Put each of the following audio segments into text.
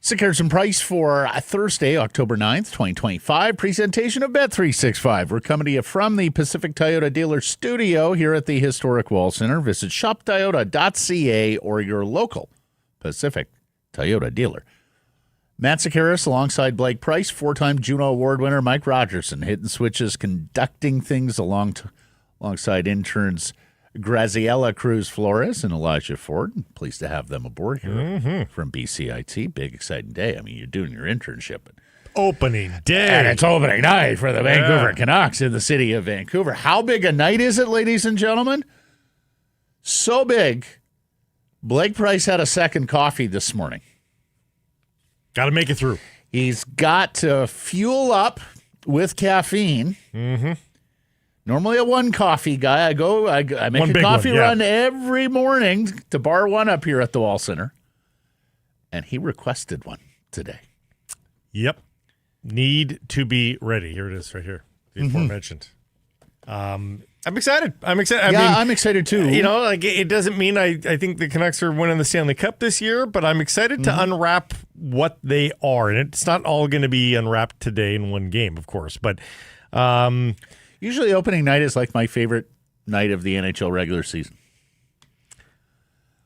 Sickers and Price for Thursday, October 9th, 2025. Presentation of Bet365. We're coming to you from the Pacific Toyota Dealer Studio here at the historic Wall Center. Visit shoptoyota.ca or your local Pacific Toyota dealer. Matt Sickers alongside Blake Price, four-time Juno Award winner Mike Rogerson, hitting switches, conducting things alongside interns Graziella Cruz Flores and Elijah Ford. Pleased to have them aboard here from BCIT. Big, exciting day. I mean, you're doing your internship. Opening day. And it's opening night for the Vancouver Canucks in the city of Vancouver. How big a night is it, ladies and gentlemen? So big, Blake Price had a second coffee this morning. Got to make it through. He's got to fuel up with caffeine. Normally a one coffee guy. I make a coffee run every morning to bar one up here at the Wall Center. And he requested one today. Yep. Need to be ready. Here it is right here. The aforementioned. I'm excited. I'm excited too. You know, like it doesn't mean I think the Canucks are winning the Stanley Cup this year, but I'm excited to unwrap what they are. And it's not all going to be unwrapped today in one game, of course. But usually opening night is like my favorite night of the NHL regular season.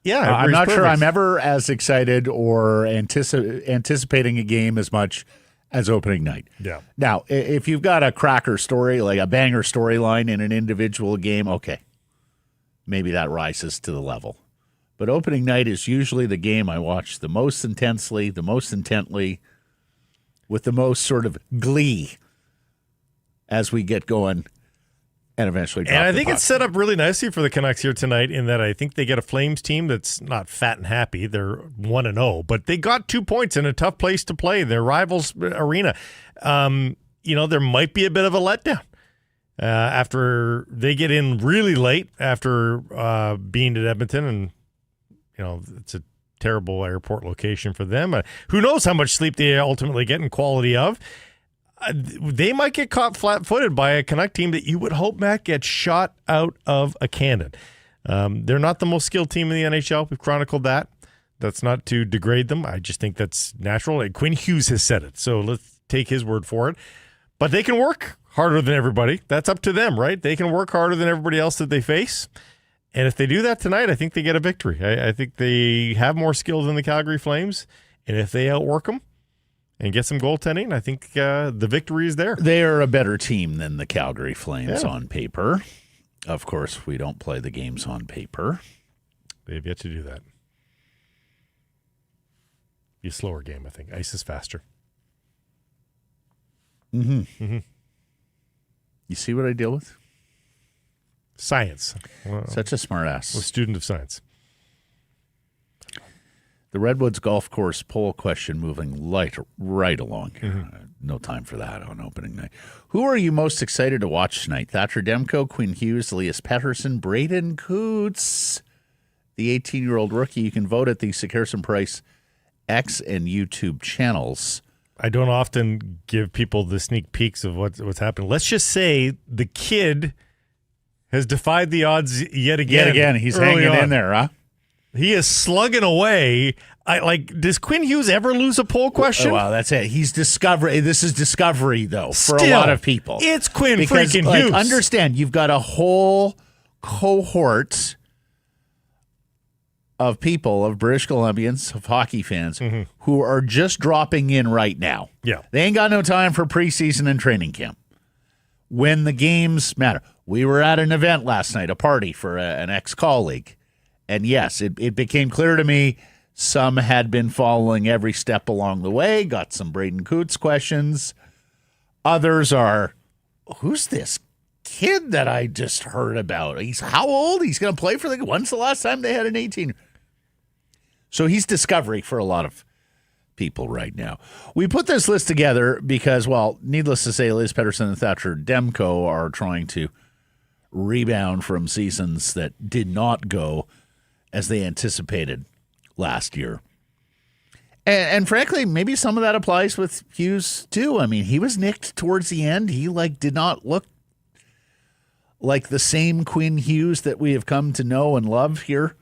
Yeah, I'm not sure I'm ever as excited or anticipating a game as much as opening night. Yeah. Now, if you've got a cracker story, like a banger storyline in an individual game, okay, maybe that rises to the level. But opening night is usually the game I watch the most intensely, the most intently, with the most sort of glee as we get going and eventually drop And I the think puck. it's set up really nicely for the Canucks here tonight in that I think they get a Flames team that's not fat and happy. They're 1-0, but they got 2 points in a tough place to play, their rivals' arena. You know, there might be a bit of a letdown after they get in really late after being at Edmonton, and, you know, it's a terrible airport location for them. Who knows how much sleep they ultimately get in quality of. They might get caught flat-footed by a Canuck team that you would hope, Matt, gets shot out of a cannon. They're not the most skilled team in the NHL. We've chronicled that. That's not to degrade them. I just think that's natural. Quinn Hughes has said it, so let's take his word for it. But they can work harder than everybody. That's up to them, right? They can work harder than everybody else that they face. And if they do that tonight, I think they get a victory. I think they have more skill than the Calgary Flames. And if they outwork them and get some goaltending, I think the victory is there. They are a better team than the Calgary Flames on paper. Of course, we don't play the games on paper. They've yet to do that. Be a slower game, I think. Ice is faster. You see what I deal with? Science. Well, Such a smart I'm a ass. student of science. The Redwoods Golf Course poll question moving right along here. No time for that on opening night. Who are you most excited to watch tonight? Thatcher Demko, Quinn Hughes, Elias Pettersson, Braeden Cootes, the 18-year-old rookie. You can vote at the Sickers and Price X and YouTube channels. I don't often give people the sneak peeks of what's happening. Let's just say the kid has defied the odds yet again. He's hanging in there, huh? He is slugging away. Does Quinn Hughes ever lose a poll question? Oh, well, that's it. He's discovery. This is discovery, though, for Still, a lot of people. It's Quinn because, freaking Hughes. Understand, you've got a whole cohort of people, of British Columbians, of hockey fans, who are just dropping in right now. Yeah. They ain't got no time for preseason and training camp when the games matter. We were at an event last night, a party for an ex-colleague. And yes, it became clear to me some had been following every step along the way, got some Braeden Cootes questions. Others are, who's this kid that I just heard about? He's how old? He's going to play for when's the last time they had an 18? So he's discovery for a lot of people right now. We put this list together because, well, needless to say, Elias Pettersson and Thatcher Demko are trying to rebound from seasons that did not go as they anticipated last year. And frankly, maybe some of that applies with Hughes too. I mean, he was nicked towards the end. He did not look like the same Quinn Hughes that we have come to know and love here.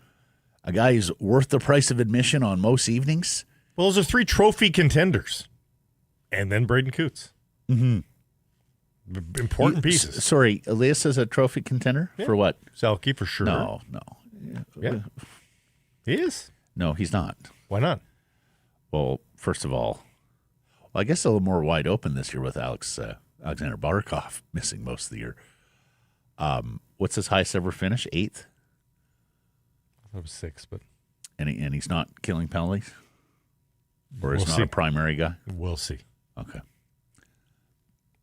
A guy who's worth the price of admission on most evenings. Well, those are 3 trophy contenders. And then Braeden Cootes. Mm-hmm. Important pieces. Sorry, Elias is a trophy contender? Yeah. For what? Selke, for sure. No. Yeah. He is? No, he's not. Why not? Well, first of all, I guess a little more wide open this year with Alexander Barkov missing most of the year. What's his highest ever finish? 8th? That was 6, but and he's not killing penalties, or is we'll not see. A primary guy. We'll see. Okay,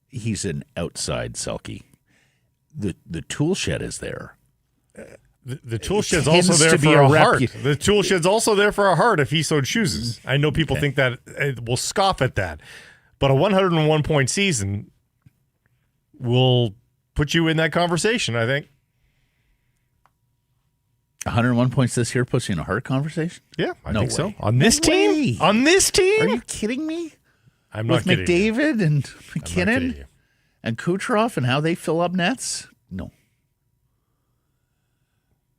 he's an outside Selke. The tool shed is there. The tool shed's also there for a heart. The tool shed's also there for a heart if he so chooses. I know people think that will scoff at that, but a 101-point season will put you in that conversation, I think. 101 points this year puts you in a heart conversation? Yeah, I think so. On this team? On this team? Are you kidding me? I'm not kidding. With McDavid and I'm McKinnon and Kucherov and how they fill up nets? No.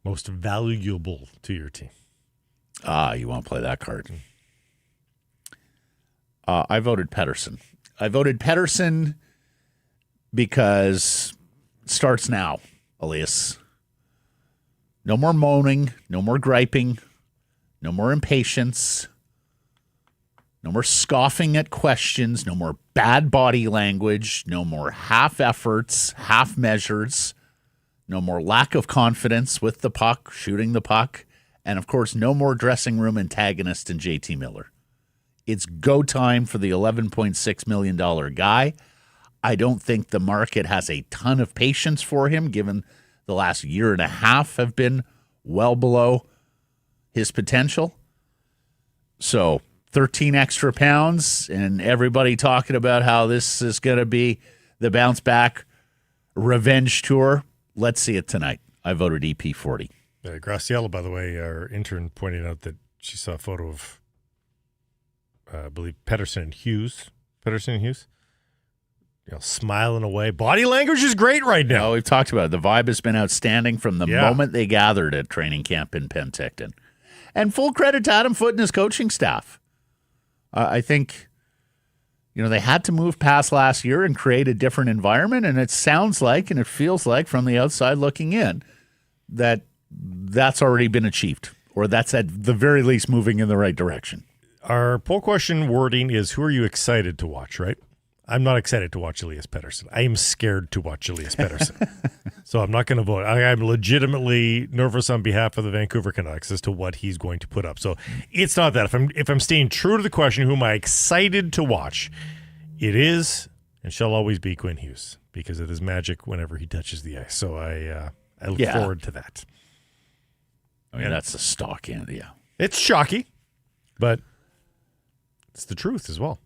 Most valuable to your team. You won't play that card. I voted Pettersson. I voted Pettersson because it starts now, Elias. No more moaning, no more griping, no more impatience, no more scoffing at questions, no more bad body language, no more half efforts, half measures, no more lack of confidence with the puck, shooting the puck, and of course, no more dressing room antagonist in JT Miller. It's go time for the $11.6 million guy. I don't think the market has a ton of patience for him, given the last year and a half have been well below his potential. So 13 extra pounds and everybody talking about how this is going to be the bounce back revenge tour. Let's see it tonight. I voted EP40. Graciela, by the way, our intern, pointed out that she saw a photo of, I believe, Pettersson and Hughes. Smiling away. Body language is great right now. Oh, we've talked about it. The vibe has been outstanding from the moment they gathered at training camp in Penticton. And full credit to Adam Foote and his coaching staff. I think, they had to move past last year and create a different environment, and it sounds like and it feels like from the outside looking in that that's already been achieved, or that's at the very least moving in the right direction. Our poll question wording is, who are you excited to watch, right? I'm not excited to watch Elias Pettersson. I am scared to watch Elias Pettersson. So I'm not going to vote. I'm legitimately nervous on behalf of the Vancouver Canucks as to what he's going to put up. So it's not that. If I'm staying true to the question, who am I excited to watch? It is and shall always be Quinn Hughes, because it is magic whenever he touches the ice. So I look forward to that. Oh, yeah, that's the stock end. Yeah, it's shocky, but it's the truth as well.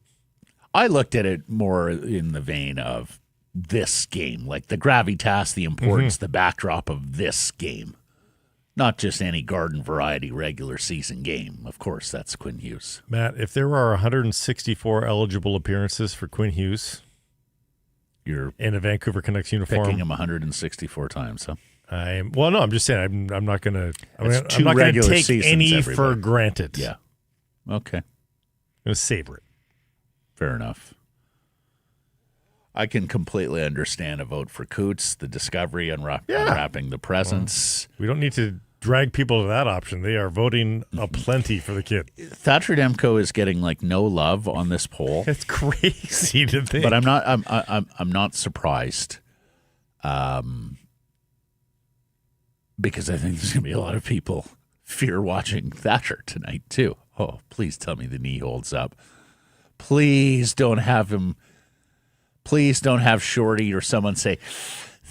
I looked at it more in the vein of this game, like the gravitas, the importance, the backdrop of this game. Not just any garden variety regular season game. Of course, that's Quinn Hughes. Matt, if there are 164 eligible appearances for Quinn Hughes, you're in a Vancouver Canucks uniform, picking him 164 times, huh? I'm just saying I'm not going to take any for granted. Yeah. Okay. I'm going to savor it. Fair enough. I can completely understand a vote for Cootes, the discovery, unwrapping the presents. Well, we don't need to drag people to that option. They are voting aplenty for the kid. Thatcher Demko is getting no love on this poll. It's crazy to think, but I'm not surprised, because I think there's going to be a lot of people fear watching Thatcher tonight too. Oh, please tell me the knee holds up. Please don't have him. Please don't have Shorty or someone say,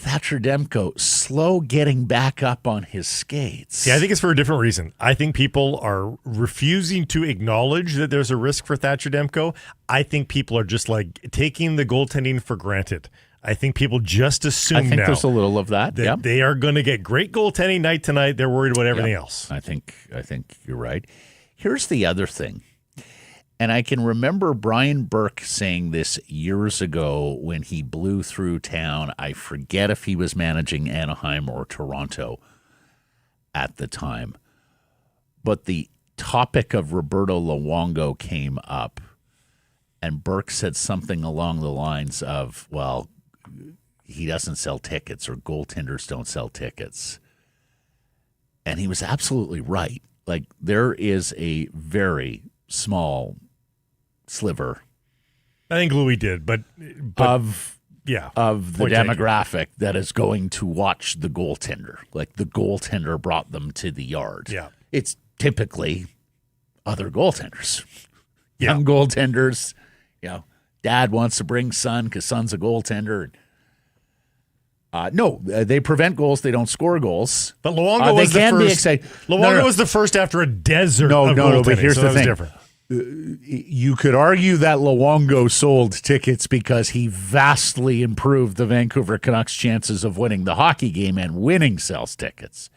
Thatcher Demko slow getting back up on his skates. See, I think it's for a different reason. I think people are refusing to acknowledge that there's a risk for Thatcher Demko. I think people are just like taking the goaltending for granted. I think people just assume now there's a little of that. They are going to get great goaltending night to night. They're worried about everything else. I think you're right. Here's the other thing. And I can remember Brian Burke saying this years ago when he blew through town. I forget if he was managing Anaheim or Toronto at the time. But the topic of Roberto Luongo came up, and Burke said something along the lines of, well, he doesn't sell tickets, or goaltenders don't sell tickets. And he was absolutely right. Like, there is a very small sliver, I think Louis did, but of the point demographic that is going to watch the goaltender. Like, the goaltender brought them to the yard. Yeah. It's typically other goaltenders. Young goaltenders, dad wants to bring son because son's a goaltender. No, they prevent goals. They don't score goals. But Luongo was the first. Be excited. Luongo was the first after a desert of goaltending. But here's the thing. Different. You could argue that Luongo sold tickets because he vastly improved the Vancouver Canucks' chances of winning the hockey game, and winning sells tickets.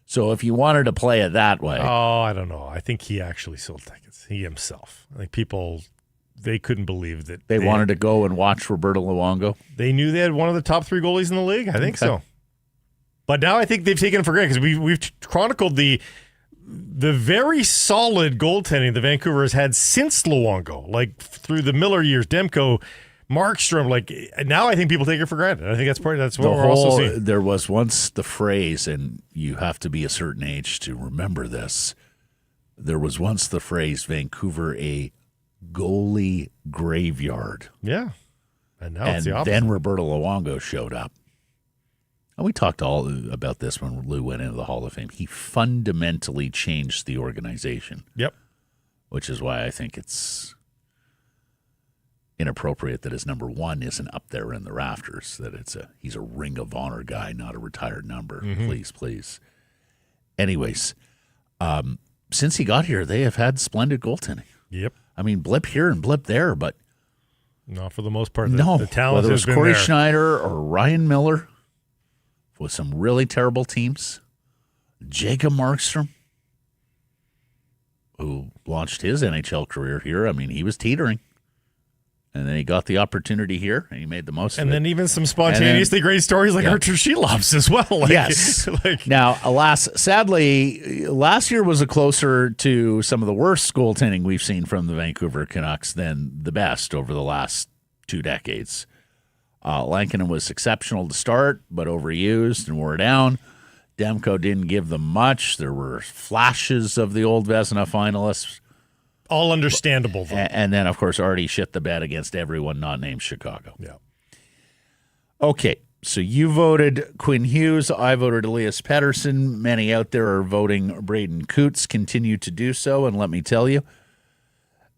So if you wanted to play it that way. Oh, I don't know. I think he actually sold tickets. He himself. I think people, they couldn't believe that. They wanted to go and watch Roberto Luongo. They knew they had one of the top 3 goalies in the league. I think so. But now I think they've taken it for granted because we've chronicled the very solid goaltending the Vancouver has had since Luongo, like through the Miller years, Demko, Markstrom. Like, now I think people take it for granted. I think that's what we're also seeing. There was once the phrase, and you have to be a certain age to remember this. There was once the phrase, Vancouver a goalie graveyard. Yeah, and now it's the opposite. Then Roberto Luongo showed up. And we talked all about this when Lou went into the Hall of Fame. He fundamentally changed the organization. Yep. Which is why I think it's inappropriate that his number 1 isn't up there in the rafters, that he's a Ring of Honor guy, not a retired number. Mm-hmm. Please. Anyways, since he got here, they have had splendid goaltending. Yep. I mean, blip here and blip there, but no, for the most part, the talent whether it was has been Corey there. Schneider or Ryan Miller, with some really terrible teams. Jacob Markstrom, who launched his NHL career here. I mean, he was teetering. And then he got the opportunity here, and he made the most of it. And then even some spontaneously great stories like Archer Shelov's as well. Yes. Now, alas, sadly, last year was closer to some of the worst goaltending we've seen from the Vancouver Canucks than the best over the last 2 decades. Lankinen was exceptional to start, but overused and wore down. Demko didn't give them much. There were flashes of the old Vezina finalists. All understandable, though. And then, of course, Artie shit the bed against everyone not named Chicago. Yeah. Okay, so you voted Quinn Hughes. I voted Elias Pettersson. Many out there are voting Braeden Cootes. Continue to do so, and let me tell you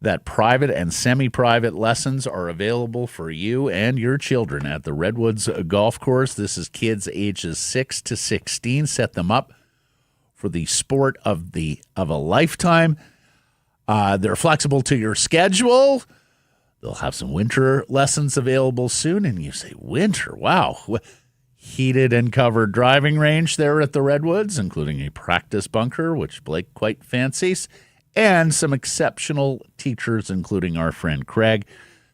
that private and semi-private lessons are available for you and your children at the Redwoods Golf Course. This is kids ages 6 to 16. Set them up for the sport of a lifetime. They're flexible to your schedule. They'll have some winter lessons available soon. And you say, winter? Wow. Heated and covered driving range there at the Redwoods, including a practice bunker, which Blake quite fancies, and some exceptional teachers, including our friend Craig.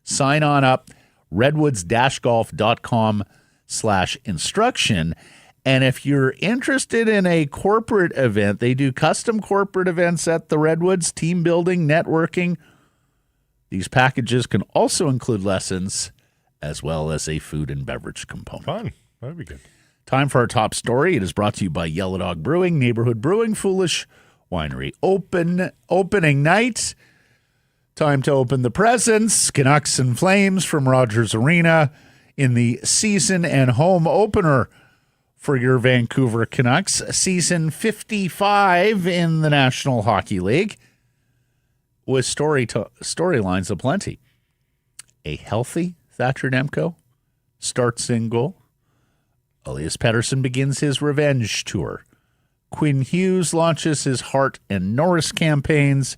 Sign on up, redwoods-golf.com/instruction. And if you're interested in a corporate event, they do custom corporate events at the Redwoods, team building, networking. These packages can also include lessons as well as a food and beverage component. Fun. That'd be good. Time for our top story. It is brought to you by Yellow Dog Brewing, Neighborhood Brewing, Foolish Winery. Opening night. Time to open the presents. Canucks and Flames from Rogers Arena in the season and home opener for your Vancouver Canucks. Season 55 in the National Hockey League with storylines aplenty. A healthy Thatcher Demko starts in goal. Elias Pettersson begins his revenge tour. Quinn Hughes launches his Hart and Norris campaigns.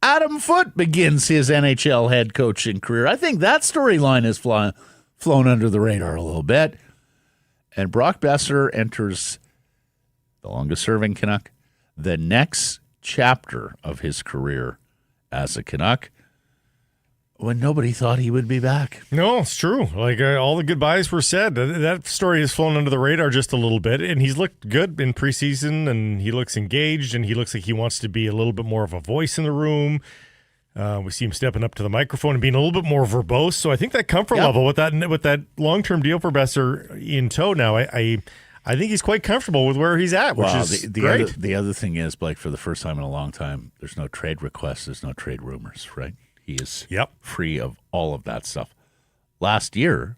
Adam Foote begins his NHL head coaching career. I think that storyline has flown under the radar a little bit. And Brock Boeser enters, the longest-serving Canuck, the next chapter of his career as a Canuck when nobody thought he would be back. No, it's true. Like all the goodbyes were said. That story has flown under the radar just a little bit, and he's looked good in preseason, and he looks engaged, and he looks like he wants to be a little bit more of a voice in the room. We see him stepping up to the microphone and being a little bit more verbose. So I think that comfort level with that long-term deal for Boeser in tow now, I think he's quite comfortable with where he's at, which is great. The other thing is, Blake, for the first time in a long time, there's no trade requests, there's no trade rumors, right? He is free of all of that stuff. Last year,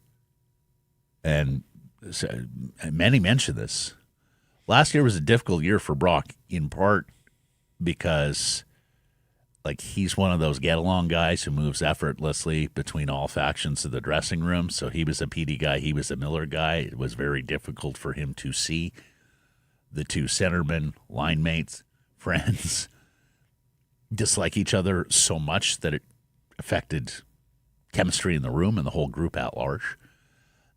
and many mentioned this, last year was a difficult year for Brock, in part because he's one of those get-along guys who moves effortlessly between all factions of the dressing room. So he was a PD guy, he was a Miller guy. It was very difficult for him to see the two centermen, line mates, friends, dislike each other so much that it affected chemistry in the room and the whole group at large.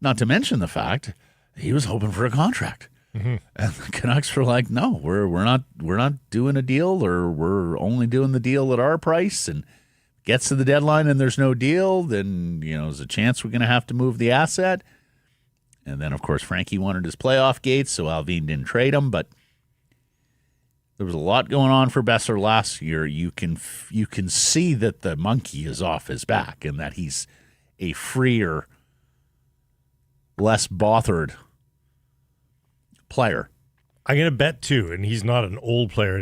Not to mention the fact he was hoping for a contract. Mm-hmm. And the Canucks were like, no, we're not doing a deal, or we're only doing the deal at our price. And gets to the deadline and there's no deal, then there's a chance we're going to have to move the asset. And then, of course, Frankie wanted his playoff gates, so Alvin didn't trade him. But there was a lot going on for Boeser last year. You can see that the monkey is off his back and that he's a freer, less bothered player. I'm going to bet, too, and he's not an old player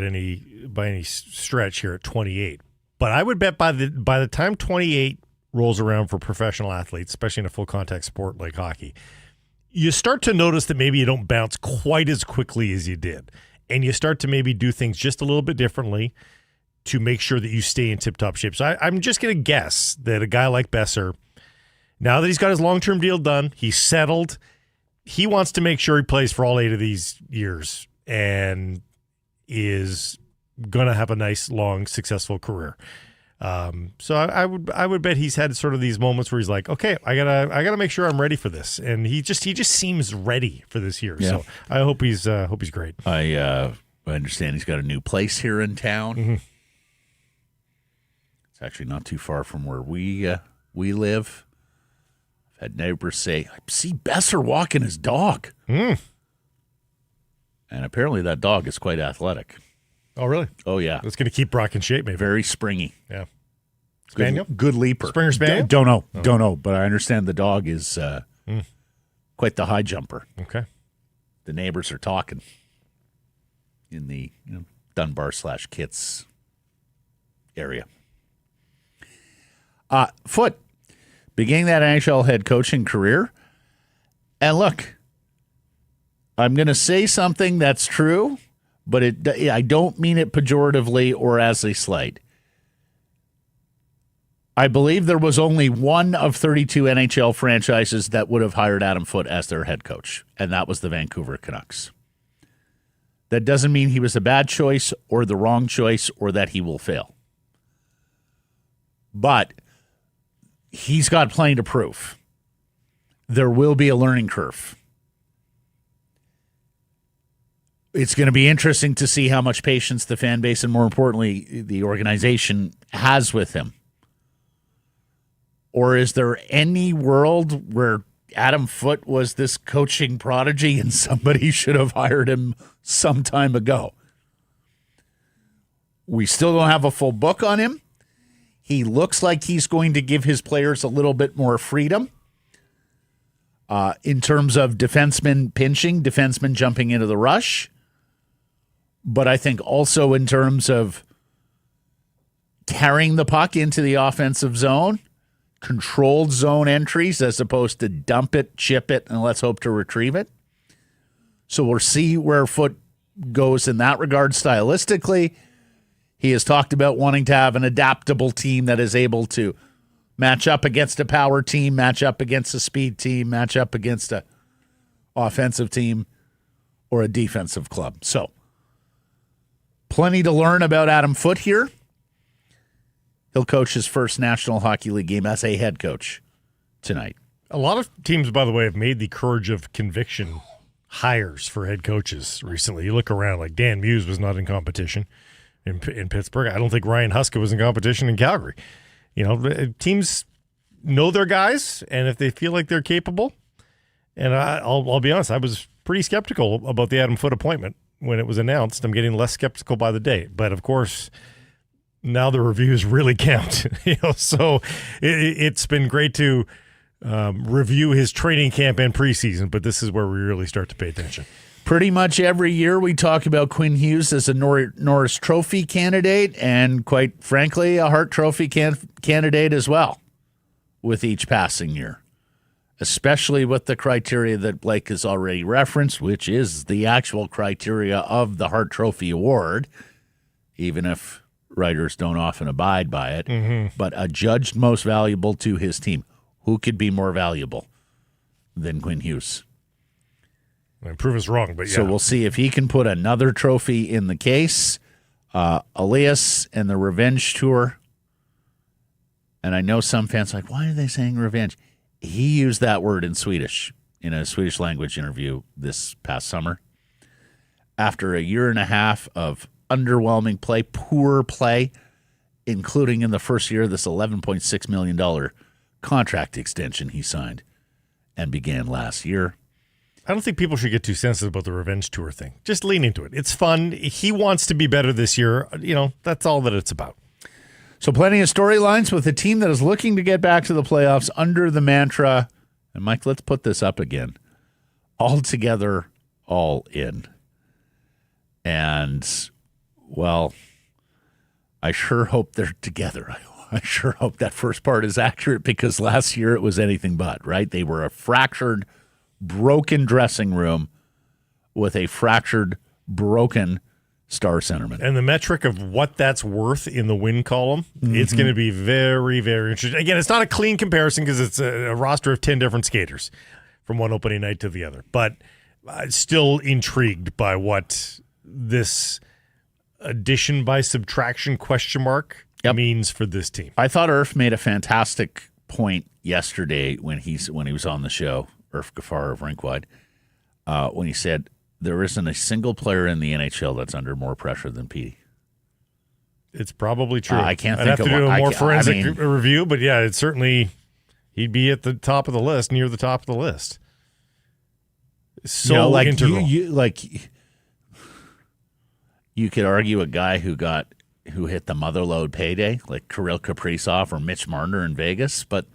by any stretch here at 28. But I would bet by the time 28 rolls around for professional athletes, especially in a full-contact sport like hockey, you start to notice that maybe you don't bounce quite as quickly as you did. And you start to maybe do things just a little bit differently to make sure that you stay in tip-top shape. So I'm just going to guess that a guy like Boeser, now that he's got his long-term deal done, he's settled, he wants to make sure he plays for all 8 of these years and is going to have a nice, long, successful career. So I would bet he's had sort of these moments where he's like, okay, I gotta make sure I'm ready for this, and he just seems ready for this year. Yeah. So I hope he's great. I understand he's got a new place here in town. Mm-hmm. It's actually not too far from where we live. I've had neighbors say, I see Boeser walking his dog. Mm. And apparently that dog is quite athletic. Oh, really? Oh, yeah. That's going to keep Brock in shape, maybe. Very springy. Yeah. Spaniel? Good leaper. Springer Spaniel? Don't know. But I understand the dog is quite the high jumper. Okay. The neighbors are talking in the Dunbar/Kitts area. Foote, beginning that NHL head coaching career. And look, I'm going to say something that's true, but I don't mean it pejoratively or as a slight. I believe there was only one of 32 NHL franchises that would have hired Adam Foote as their head coach, and that was the Vancouver Canucks. That doesn't mean he was a bad choice or the wrong choice or that he will fail. But he's got plenty to prove. There will be a learning curve. It's going to be interesting to see how much patience the fan base and, more importantly, the organization has with him. Or is there any world where Adam Foote was this coaching prodigy and somebody should have hired him some time ago? We still don't have a full book on him. He looks like he's going to give his players a little bit more freedom in terms of defensemen pinching, defensemen jumping into the rush. But I think also in terms of carrying the puck into the offensive zone, controlled zone entries as opposed to dump it, chip it, and let's hope to retrieve it. So we'll see where Foote goes in that regard stylistically. He has talked about wanting to have an adaptable team that is able to match up against a power team, match up against a speed team, match up against a offensive team or a defensive club. So, plenty to learn about Adam Foote here. He'll coach his first National Hockey League game as a head coach tonight. A lot of teams, by the way, have made the courage of conviction hires for head coaches recently. You look around, like Dan Muse was not in competition in Pittsburgh. I don't think Ryan Huska was in competition in Calgary. Teams know their guys, and if they feel like they're capable, and I'll be honest, I was pretty skeptical about the Adam Foote appointment when it was announced. I'm getting less skeptical by the day. But, of course, now the reviews really count. So it's been great to review his training camp and preseason, but this is where we really start to pay attention. Pretty much every year we talk about Quinn Hughes as a Norris Trophy candidate and, quite frankly, a Hart Trophy candidate as well with each passing year, especially with the criteria that Blake has already referenced, which is the actual criteria of the Hart Trophy award, even if writers don't often abide by it, but adjudged most valuable to his team. Who could be more valuable than Quinn Hughes? Prove us wrong, but yeah. So we'll see if he can put another trophy in the case. Elias and the Revenge Tour. And I know some fans are like, why are they saying revenge? He used that word in Swedish, in a Swedish language interview this past summer. After a year and a half of underwhelming play, poor play, including in the first year, this $11.6 million contract extension he signed and began last year. I don't think people should get too sensitive about the Revenge Tour thing. Just lean into it. It's fun. He wants to be better this year. That's all that it's about. So plenty of storylines with a team that is looking to get back to the playoffs under the mantra, and Mike, let's put this up again, all together, all in. And, well, I sure hope they're together. I sure hope that first part is accurate because last year it was anything but, right? They were a fractured, broken dressing room with a fractured, broken star centerman. And the metric of what that's worth in the win column, it's going to be very, very interesting. Again, it's not a clean comparison because it's a roster of 10 different skaters from one opening night to the other. But still intrigued by what this addition by subtraction question mark means for this team. I thought Irf made a fantastic point yesterday when he was on the show, Irf Gafar of Rinkwide, when he said there isn't a single player in the NHL that's under more pressure than Petey. It's probably true. I can't I'd think have of to do one. a more forensic review, but yeah, it's certainly he'd be at the top of the list, near the top of the list. So integral. You could argue a guy who hit the motherlode payday, like Kirill Kaprizov or Mitch Marner in Vegas, but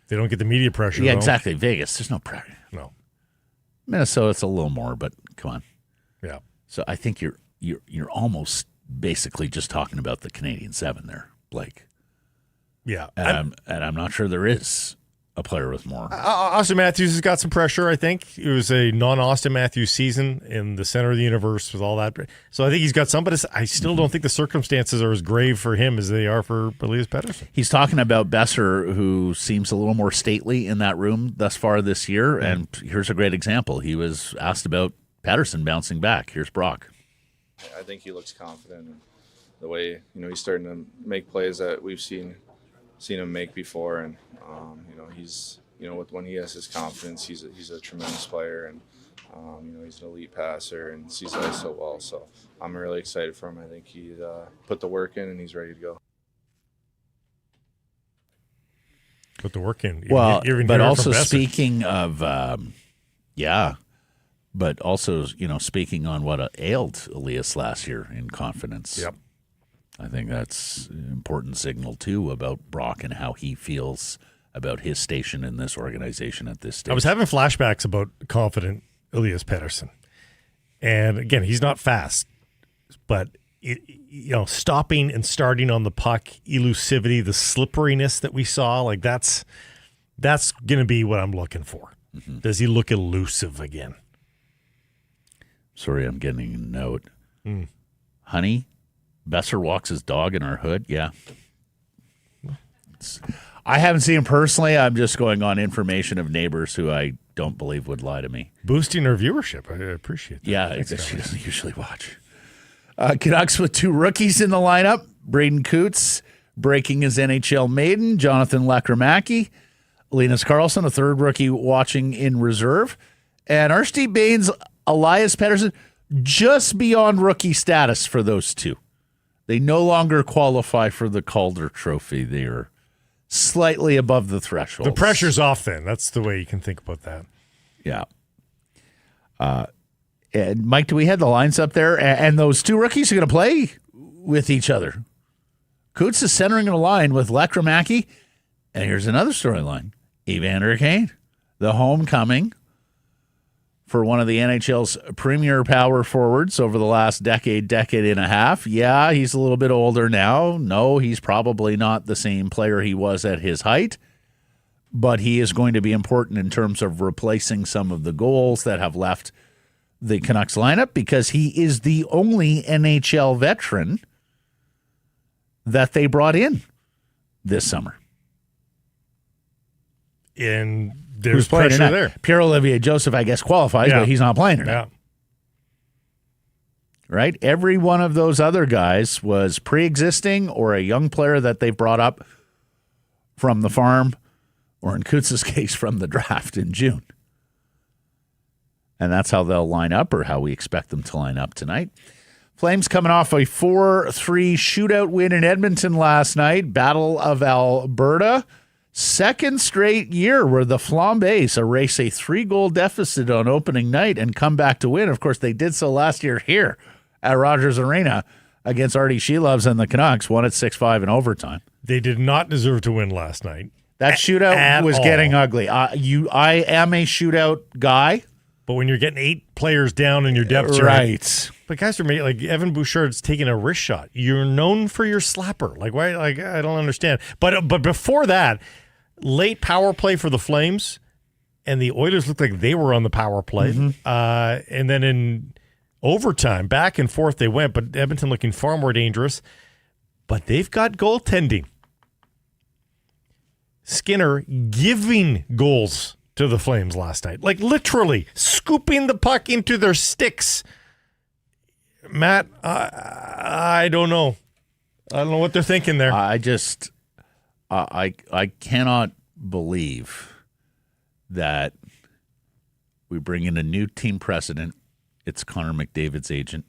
they don't get the media pressure. Yeah, though. exactly. Vegas, there's no pressure. No. Minnesota, it's a little more, but come on. Yeah. So I think you're almost basically just talking about the Canadian 7 there, Blake. Yeah. And I'm not sure there is a player with more. Austin Matthews has got some pressure, I think. It was a non-Austin Matthews season in the center of the universe with all that. So I think he's got some, but I still don't think the circumstances are as grave for him as they are for Elias Pettersson. He's talking about Besser, who seems a little more stately in that room thus far this year, and here's a great example. He was asked about Pettersson bouncing back. Here's Brock. I think he looks confident in the way, he's starting to make plays that we've seen him make before, and he's when he has his confidence, he's a tremendous player, and he's an elite passer and sees the ice so well. So I'm really excited for him. I think he's put the work in and he's ready to go. Put the work in. But also speaking of, but also speaking on what ailed Elias last year in confidence. Yep. I think that's an important signal, too, about Brock and how he feels about his station in this organization at this stage. I was having flashbacks about confident Elias Pettersson. And, again, he's not fast. But, stopping and starting on the puck, elusivity, the slipperiness that we saw, that's going to be what I'm looking for. Mm-hmm. Does he look elusive again? Sorry, I'm getting a note. Honey? Besser walks his dog in our hood. Yeah. I haven't seen him personally. I'm just going on information of neighbors who I don't believe would lie to me. Boosting our viewership. I appreciate that. Yeah, Thanks, she Alex. doesn't usually watch. Canucks with 2 rookies in the lineup. Braeden Cootes breaking his NHL maiden. Johnston of Lekkerimaki. Linus Karlsson, a 3rd rookie watching in reserve. And Archie Bains, Elias Pettersson, just beyond rookie status for those 2. They no longer qualify for the Calder Trophy. They are slightly above the threshold. The pressure's off then. That's the way you can think about that. Yeah. And Mike, do we have the lines up there? And those 2 rookies are going to play with each other. Cootes is centering a line with Lekkerimaki. And here's another storyline. Evander Kane, the homecoming for one of the NHL's premier power forwards over the last decade and a half. Yeah, he's a little bit older now. No, he's probably not the same player he was at his height, but he is going to be important in terms of replacing some of the goals that have left the Canucks lineup because he is the only NHL veteran that they brought in this summer. And there's pressure there. Pierre-Olivier Joseph, I guess, qualifies, but he's not playing tonight. Yeah. Right? Every one of those other guys was pre-existing or a young player that they brought up from the farm, or in Cootes' case, from the draft in June. And that's how they'll line up, or how we expect them to line up tonight. Flames coming off a 4-3 shootout win in Edmonton last night. Battle of Alberta. 2nd straight year where the Flambees erase a 3-goal deficit on opening night and come back to win. Of course, they did so last year here at Rogers Arena against Artie Shelovs and the Canucks, won at 6-5 in overtime. They did not deserve to win last night. That shootout was getting ugly. I am a shootout guy. But when you're getting 8 players down in your depth chart. Right. But guys are like Evan Bouchard's taking a wrist shot. You're known for your slapper. Like, why? Like, I don't understand. But before that, late power play for the Flames, and the Oilers looked like they were on the power play. Mm-hmm. And then in overtime, back and forth they went, but Edmonton looking far more dangerous. But they've got goaltending. Skinner giving goals to the Flames last night. Like, literally scooping the puck into their sticks. Matt, I don't know. I don't know what they're thinking there. I cannot believe that we bring in a new team president. It's Connor McDavid's agent.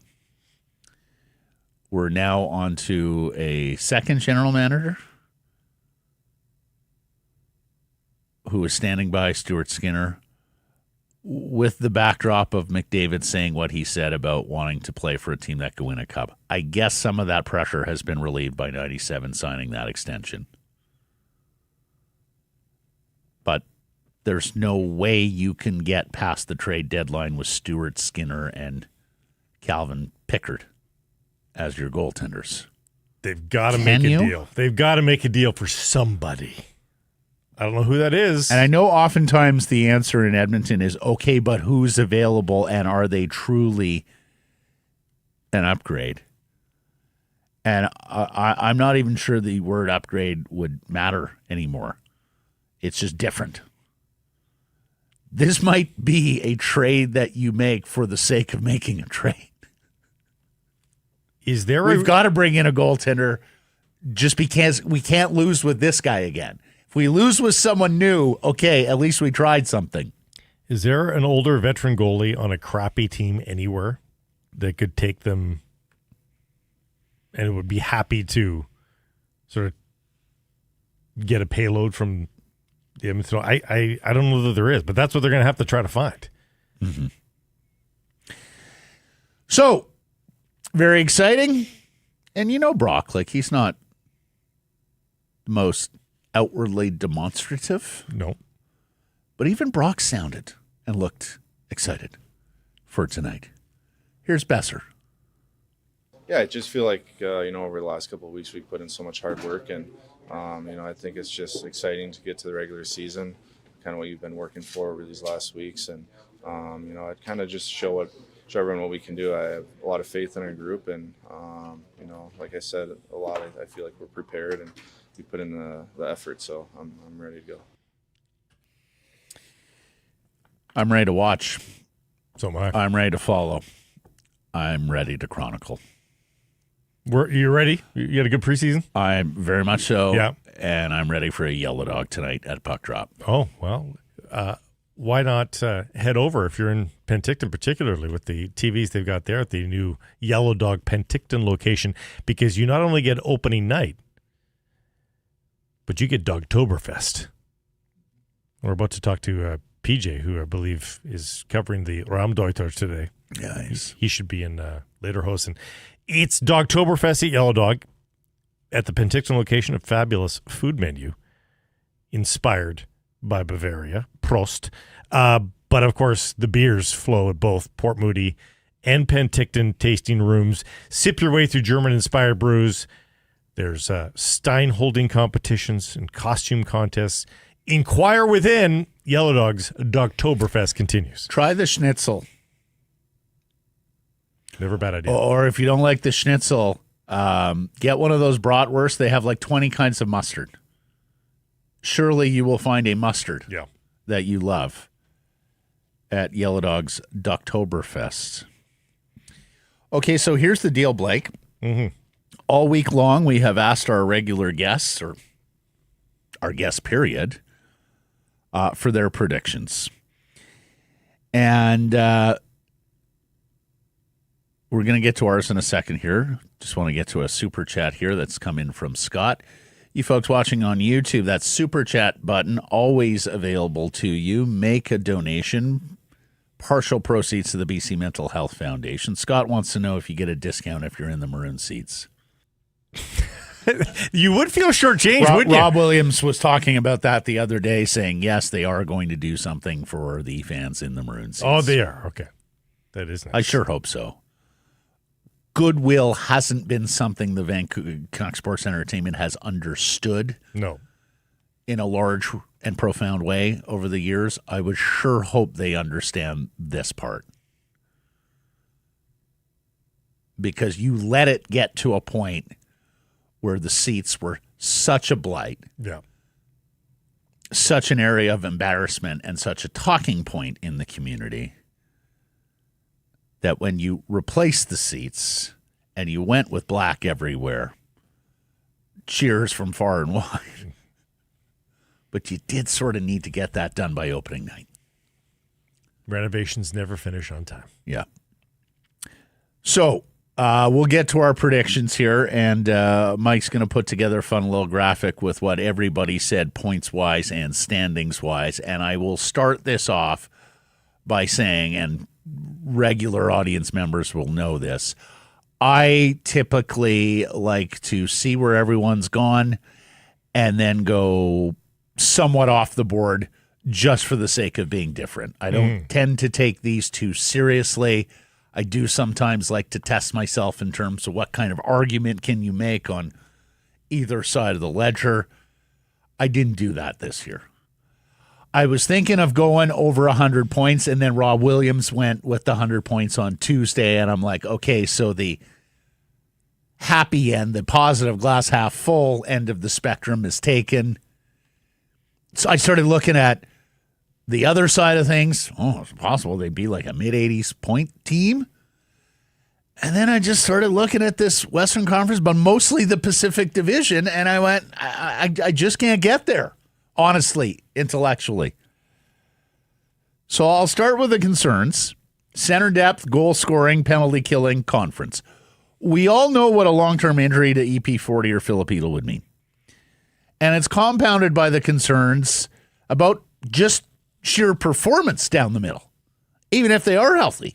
We're now on to a 2nd general manager who is standing by Stuart Skinner with the backdrop of McDavid saying what he said about wanting to play for a team that could win a cup. I guess some of that pressure has been relieved by 97 signing that extension. But there's no way you can get past the trade deadline with Stuart Skinner and Calvin Pickard as your goaltenders. They've got to make a deal. They've got to make a deal for somebody. I don't know who that is. And I know oftentimes the answer in Edmonton is, okay, but who's available and are they truly an upgrade? And I'm not even sure the word upgrade would matter anymore. It's just different. This might be a trade that you make for the sake of making a trade. We've got to bring in a goaltender just because we can't lose with this guy again. If we lose with someone new, okay, at least we tried something. Is there an older veteran goalie on a crappy team anywhere that could take them and would be happy to sort of get a payload from the Edmonton? I don't know that there is, but that's what they're going to have to try to find. Mm-hmm. So, very exciting. And you know Brock, like he's not the most outwardly demonstrative. No. But even Brock sounded and looked excited for tonight. Here's Besser. Yeah, I just feel like, over the last couple of weeks, we put in so much hard work. And, I think it's just exciting to get to the regular season, kind of what you've been working for over these last weeks. And, I'd kind of just show everyone what we can do. I have a lot of faith in our group. And, like I said, I feel like we're prepared and we put in the effort. So I'm ready to go. I'm ready to watch. So am I. I'm ready to follow. I'm ready to chronicle. You ready? You had a good preseason? I'm very much so. Yeah. And I'm ready for a yellow dog tonight at puck drop. Oh, well, why not head over if you're in Penticton, particularly with the TVs they've got there at the new Yellow Dog Penticton location, because you not only get opening night, but you get Dogtoberfest. We're about to talk to PJ, who I believe is covering the Raumdeuter today. Nice. He should be in later hosting. It's Dogtoberfest at Yellow Dog at the Penticton location, a fabulous food menu inspired by Bavaria. Prost. But, of course, the beers flow at both Port Moody and Penticton tasting rooms. Sip your way through German-inspired brews. There's Stein holding competitions and costume contests. Inquire within. Yellow Dog's Dogtoberfest continues. Try the schnitzel. Never a bad idea. Or if you don't like the schnitzel, get one of those bratwursts. They have like 20 kinds of mustard. Surely you will find a mustard that you love at Yellow Dog's Dogtoberfest. Okay, so here's the deal, Blake. Mm-hmm. All week long, we have asked our regular guests, or our guest period, for their predictions. And we're going to get to ours in a second here. Just want to get to a super chat here that's come in from Scott. You folks watching on YouTube, that super chat button always available to you. Make a donation. Partial proceeds to the BC Mental Health Foundation. Scott wants to know if you get a discount if you're in the maroon seats. You would feel shortchanged, wouldn't you? Rob Williams was talking about that the other day, saying, yes, they are going to do something for the fans in the maroon seats. Oh, they are. Okay. That is nice. I sure hope so. Goodwill hasn't been something the Vancouver Canucks Sports Entertainment has understood. No. In a large and profound way over the years. I would sure hope they understand this part. Because you let it get to a point where the seats were such a blight. Yeah. Such an area of embarrassment and such a talking point in the community that when you replaced the seats and you went with black everywhere, cheers from far and wide. But you did sort of need to get that done by opening night. Renovations never finish on time. Yeah. So we'll get to our predictions here, and Mike's going to put together a fun little graphic with what everybody said points-wise and standings-wise. And I will start this off by saying, and regular audience members will know this, I typically like to see where everyone's gone and then go somewhat off the board just for the sake of being different. I don't tend to take these too seriously. I do sometimes like to test myself in terms of what kind of argument can you make on either side of the ledger. I didn't do that this year. I was thinking of going over 100 points, and then Rob Williams went with the 100 points on Tuesday, and I'm like, okay, so the happy end, the positive glass half full end of the spectrum is taken. So I started looking at the other side of things. Oh, it's possible they'd be like a mid-80s point team. And then I just started looking at this Western Conference, but mostly the Pacific Division, and I went, I just can't get there, honestly, intellectually. So I'll start with the concerns. Center depth, goal scoring, penalty killing, conference. We all know what a long-term injury to EP40 or Filipino would mean. And it's compounded by the concerns about just sheer performance down the middle, even if they are healthy.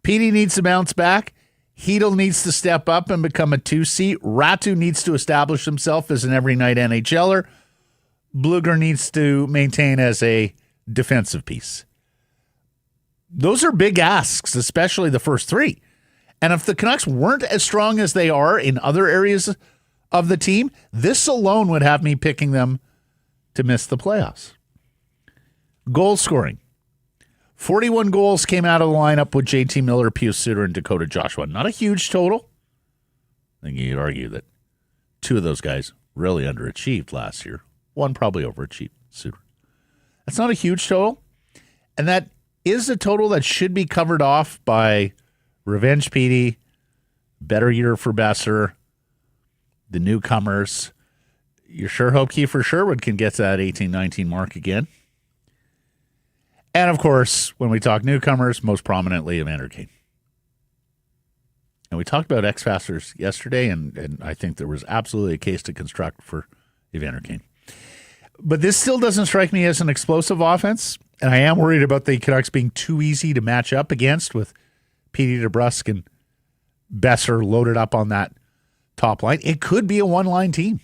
Petey needs to bounce back. Hedl needs to step up and become a 2C. Ratu needs to establish himself as an every-night NHLer. Bluger needs to maintain as a defensive piece. Those are big asks, especially the first three. And if the Canucks weren't as strong as they are in other areas of the team, this alone would have me picking them to miss the playoffs. Goal scoring. 41 goals came out of the lineup with JT Miller, Pius Suter, and Dakota Joshua. Not a huge total. I think you'd argue that two of those guys really underachieved last year. One probably overachieved, Suter. That's not a huge total. And that is a total that should be covered off by Revenge PD, better year for Besser, the newcomers. You sure hope Kiefer Sherwood can get to that 18-19 mark again. And, of course, when we talk newcomers, most prominently Evander Kane. And we talked about X-Factors yesterday, and I think there was absolutely a case to construct for Evander Kane. But this still doesn't strike me as an explosive offense, and I am worried about the Canucks being too easy to match up against with Petey DeBrusk and Besser loaded up on that top line. It could be a one-line team.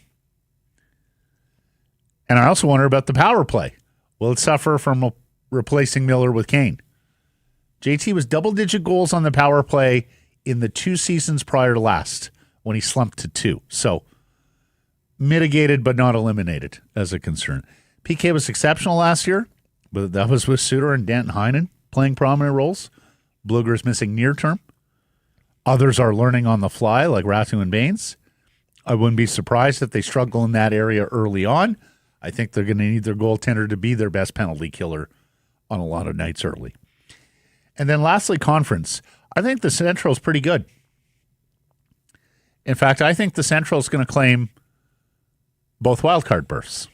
And I also wonder about the power play. Will it suffer from replacing Miller with Kane? JT was double-digit goals on the power play in the 2 seasons prior to last when he slumped to 2. So mitigated but not eliminated as a concern. PK was exceptional last year, but that was with Suter and Danton Heinen playing prominent roles. Blueger's missing near term. Others are learning on the fly, like Ratu and Bains. I wouldn't be surprised if they struggle in that area early on. I think they're going to need their goaltender to be their best penalty killer on a lot of nights early. And then lastly, conference. I think the Central is pretty good. In fact, I think the Central is going to claim both wildcard berths.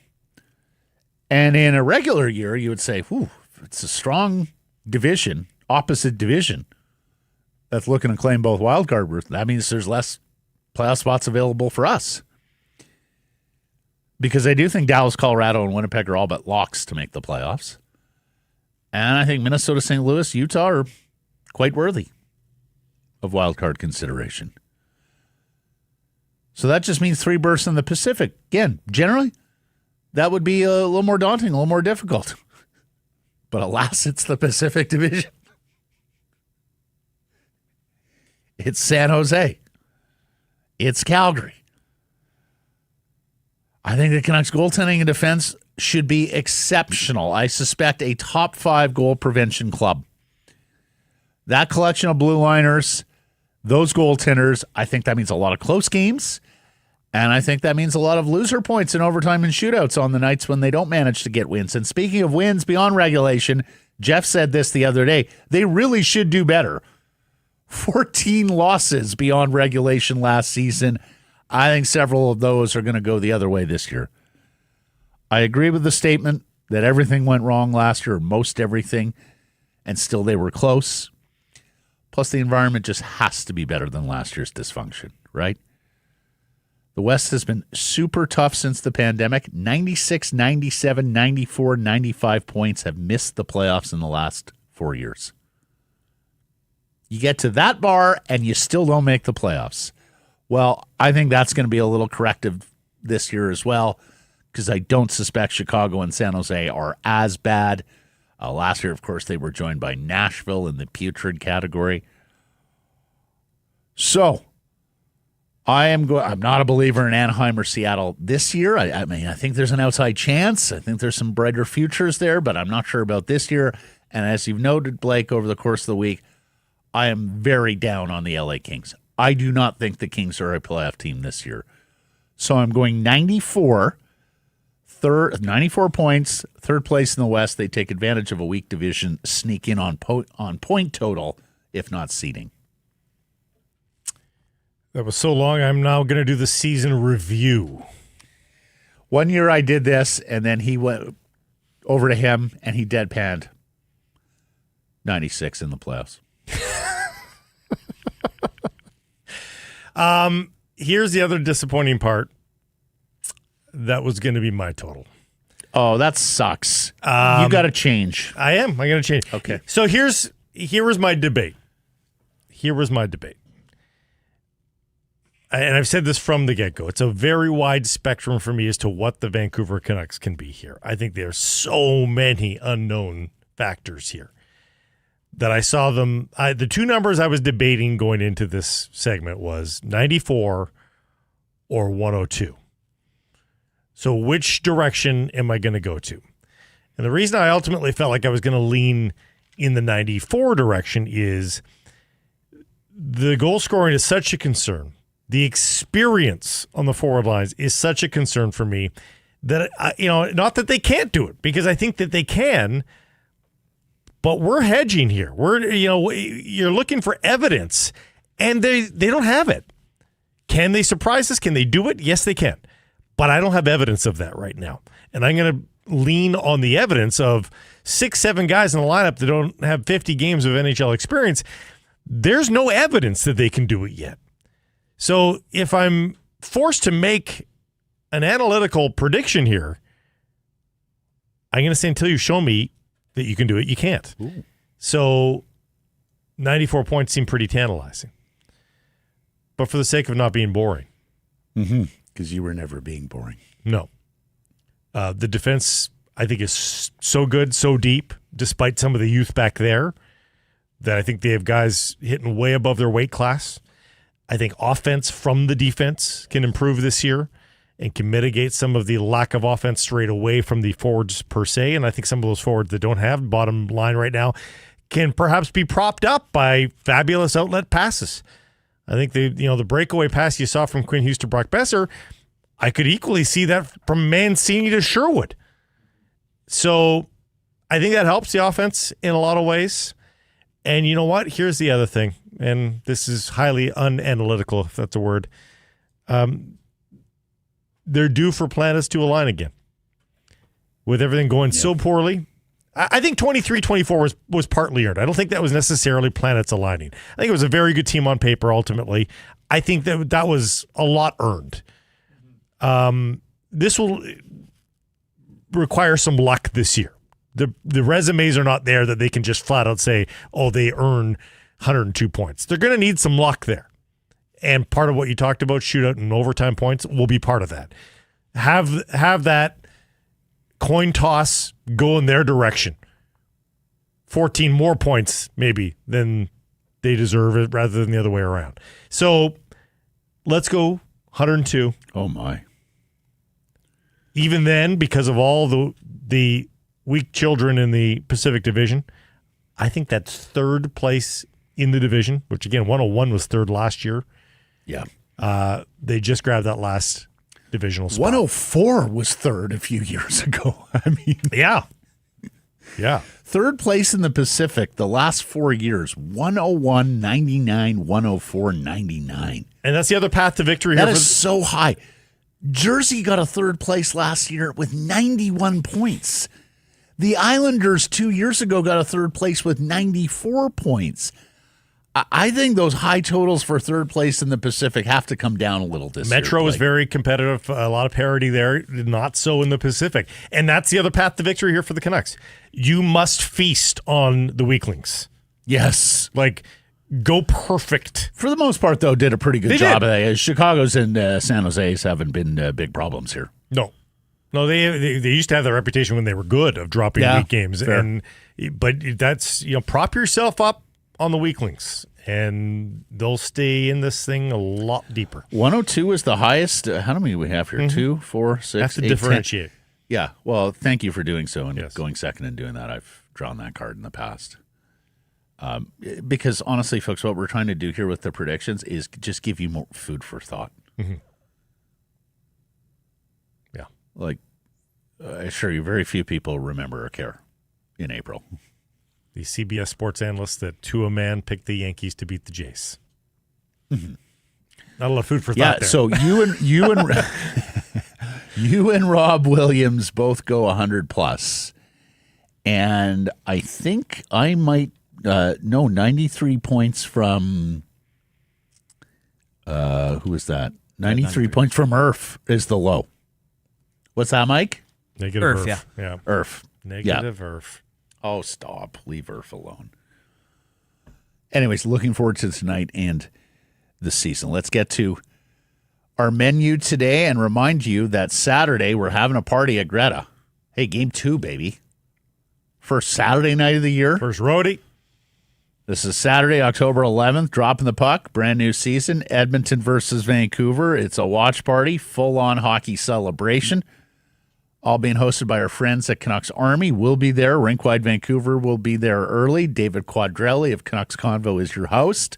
And in a regular year, you would say, whew, it's a strong division, opposite division, that's looking to claim both wildcard berths. That means there's less playoff spots available for us. Because I do think Dallas, Colorado, and Winnipeg are all but locks to make the playoffs. And I think Minnesota, St. Louis, Utah are quite worthy of wildcard consideration. So that just means 3 berths in the Pacific. Again, generally, that would be a little more daunting, a little more difficult. But alas, it's the Pacific Division. It's San Jose. It's Calgary. I think the Canucks goaltending and defense should be exceptional. I suspect a top 5 goal prevention club. That collection of blue liners, those goaltenders, I think that means a lot of close games. And I think that means a lot of loser points in overtime and shootouts on the nights when they don't manage to get wins. And speaking of wins beyond regulation, Jeff said this the other day, they really should do better. 14 losses beyond regulation last season. I think several of those are going to go the other way this year. I agree with the statement that everything went wrong last year, or most everything, and still they were close. Plus, the environment just has to be better than last year's dysfunction, right? The West has been super tough since the pandemic. 96, 97, 94, 95 points have missed the playoffs in the last 4 years. You get to that bar, and you still don't make the playoffs. Well, I think that's going to be a little corrective this year as well, because I don't suspect Chicago and San Jose are as bad. Last year, of course, they were joined by Nashville in the putrid category. So, I'm not a believer in Anaheim or Seattle this year. I mean, I think there's an outside chance. I think there's some brighter futures there, but I'm not sure about this year. And as you've noted, Blake, over the course of the week, I am very down on the LA Kings. I do not think the Kings are a playoff team this year. So I'm going 94 points, third place in the West. They take advantage of a weak division, sneak in on point total, if not seeding. That was so long, I'm now going to do the season review. One year I did this, and then he went over to him, and he deadpanned 96 in the playoffs. Here's the other disappointing part. That was going to be my total. Oh, that sucks. You got to change. I'm going to change. Okay. So here was my debate. And I've said this from the get-go. It's a very wide spectrum for me as to what the Vancouver Canucks can be here. I think there's so many unknown factors here that I saw them. The 2 numbers I was debating going into this segment was 94 or 102. So which direction am I going to go to? And the reason I ultimately felt like I was going to lean in the 94 direction is the goal scoring is such a concern. The experience on the forward lines is such a concern for me that, not that they can't do it, because I think that they can, But we're hedging here. You're looking for evidence, and they don't have it. Can they surprise us? Can they do it? Yes, they can. But I don't have evidence of that right now. And I'm going to lean on the evidence of 6-7 guys in the lineup that don't have 50 games of NHL experience. There's no evidence that they can do it yet. So if I'm forced to make an analytical prediction here, I'm going to say until you show me that you can do it, you can't. Ooh. So 94 points seem pretty tantalizing. But for the sake of not being boring. Because you were never being boring. No. The defense, I think, is so good, so deep, despite some of the youth back there, that I think they have guys hitting way above their weight class. I think offense from the defense can improve this year and can mitigate some of the lack of offense straight away from the forwards per se. And I think some of those forwards that don't have bottom line right now can perhaps be propped up by fabulous outlet passes. I think the breakaway pass you saw from Quinn Hughes to Brock Besser, I could equally see that from Mancini to Sherwood. So I think that helps the offense in a lot of ways. And you know what? Here's the other thing, and this is highly unanalytical, if that's a word. They're due for planets to align again. With everything going so poorly, I think 23-24 was partly earned. I don't think that was necessarily planets aligning. I think it was a very good team on paper ultimately. I think that was a lot earned. This will require some luck this year. The resumes are not there that they can just flat out say, oh, they earn 102 points. They're going to need some luck there. And part of what you talked about, shootout and overtime points, will be part of that. Have that coin toss go in their direction. 14 more points, maybe, than they deserve it rather than the other way around. So let's go 102. Oh, my. Even then, because of all the weak children in the Pacific Division, I think that's third place in the division, which, again, 101 was third last year. Yeah. They just grabbed that last divisional spot. 104 was third a few years ago. I mean, yeah. Third place in the Pacific the last 4 years, 101, 99, 104, 99. And that's the other path to victory That here. is so high. Jersey got a third place last year with 91 points. The Islanders 2 years ago got a third place with 94 points. I think those high totals for third place in the Pacific have to come down a little this year. Metro was very competitive, a lot of parity there, not so in the Pacific. And that's the other path to victory here for the Canucks. You must feast on the weaklings. Yes. Like, go perfect. For the most part, though, did a pretty good They job did. of that. Chicago's and San Jose's haven't been big problems here. No, they used to have the reputation when they were good of dropping weak games. Fair. But that's, prop yourself up on the weaklings, and they'll stay in this thing a lot deeper. 102 is the highest. How many do we have here? 2, 4, 6, Have to 8, differentiate. 10. Yeah. Well, thank you for doing so and Yes. going second and doing that. I've drawn that card in the past. Because honestly, folks, what we're trying to do here with the predictions is just give you more food for thought. Mm-hmm. Yeah. Like, I assure you, very few people remember or care in April. The CBS sports analyst that to a man picked the Yankees to beat the Jays. Mm-hmm. Not a lot of food for thought Yeah, there. so you and Rob Williams both go 100 plus, and I think I might 93 points from who is that? 93 points from Irf is the low. What's that, Mike? Negative Irf, yeah. Irf. Negative Irf. Oh, stop. Leave Irf alone. Anyways, looking forward to tonight and the season. Let's get to our menu today and remind you that Saturday we're having a party at Greta. Hey, game 2, baby. First Saturday night of the year. First roadie. This is Saturday, October 11th. Dropping the puck. Brand new season. Edmonton versus Vancouver. It's a watch party. Full-on hockey celebration. All being hosted by our friends at Canucks Army. We'll be there. Rinkwide Vancouver will be there early. David Quadrelli of Canucks Convo is your host.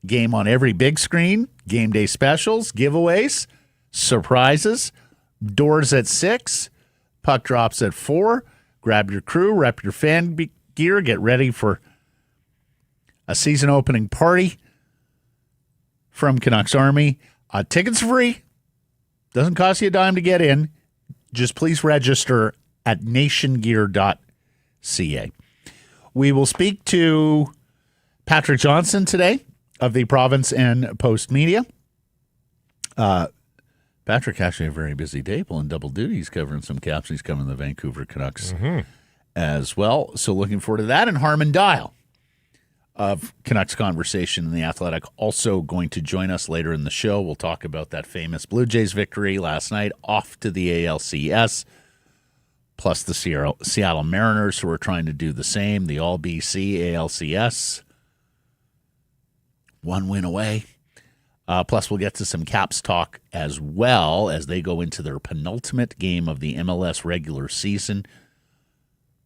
Game on every big screen. Game day specials, giveaways, surprises. Doors at 6. Puck drops at 4. Grab your crew, rep your fan gear. Get ready for a season opening party from Canucks Army. Tickets are free. Doesn't cost you a dime to get in. Just please register at nationgear.ca. We will speak to Patrick Johnston today of the Province and Postmedia. Patrick actually a very busy day, pulling double duty. He's covering some Caps. He's covering the Vancouver Canucks as well. So looking forward to that. And Harman Dial of Canucks Conversation in the Athletic also going to join us later in the show. We'll talk about that famous Blue Jays victory last night, off to the ALCS, plus the Seattle Mariners who are trying to do the same, the All-BC ALCS. One win away. Plus, we'll get to some Caps talk as well as they go into their penultimate game of the MLS regular season,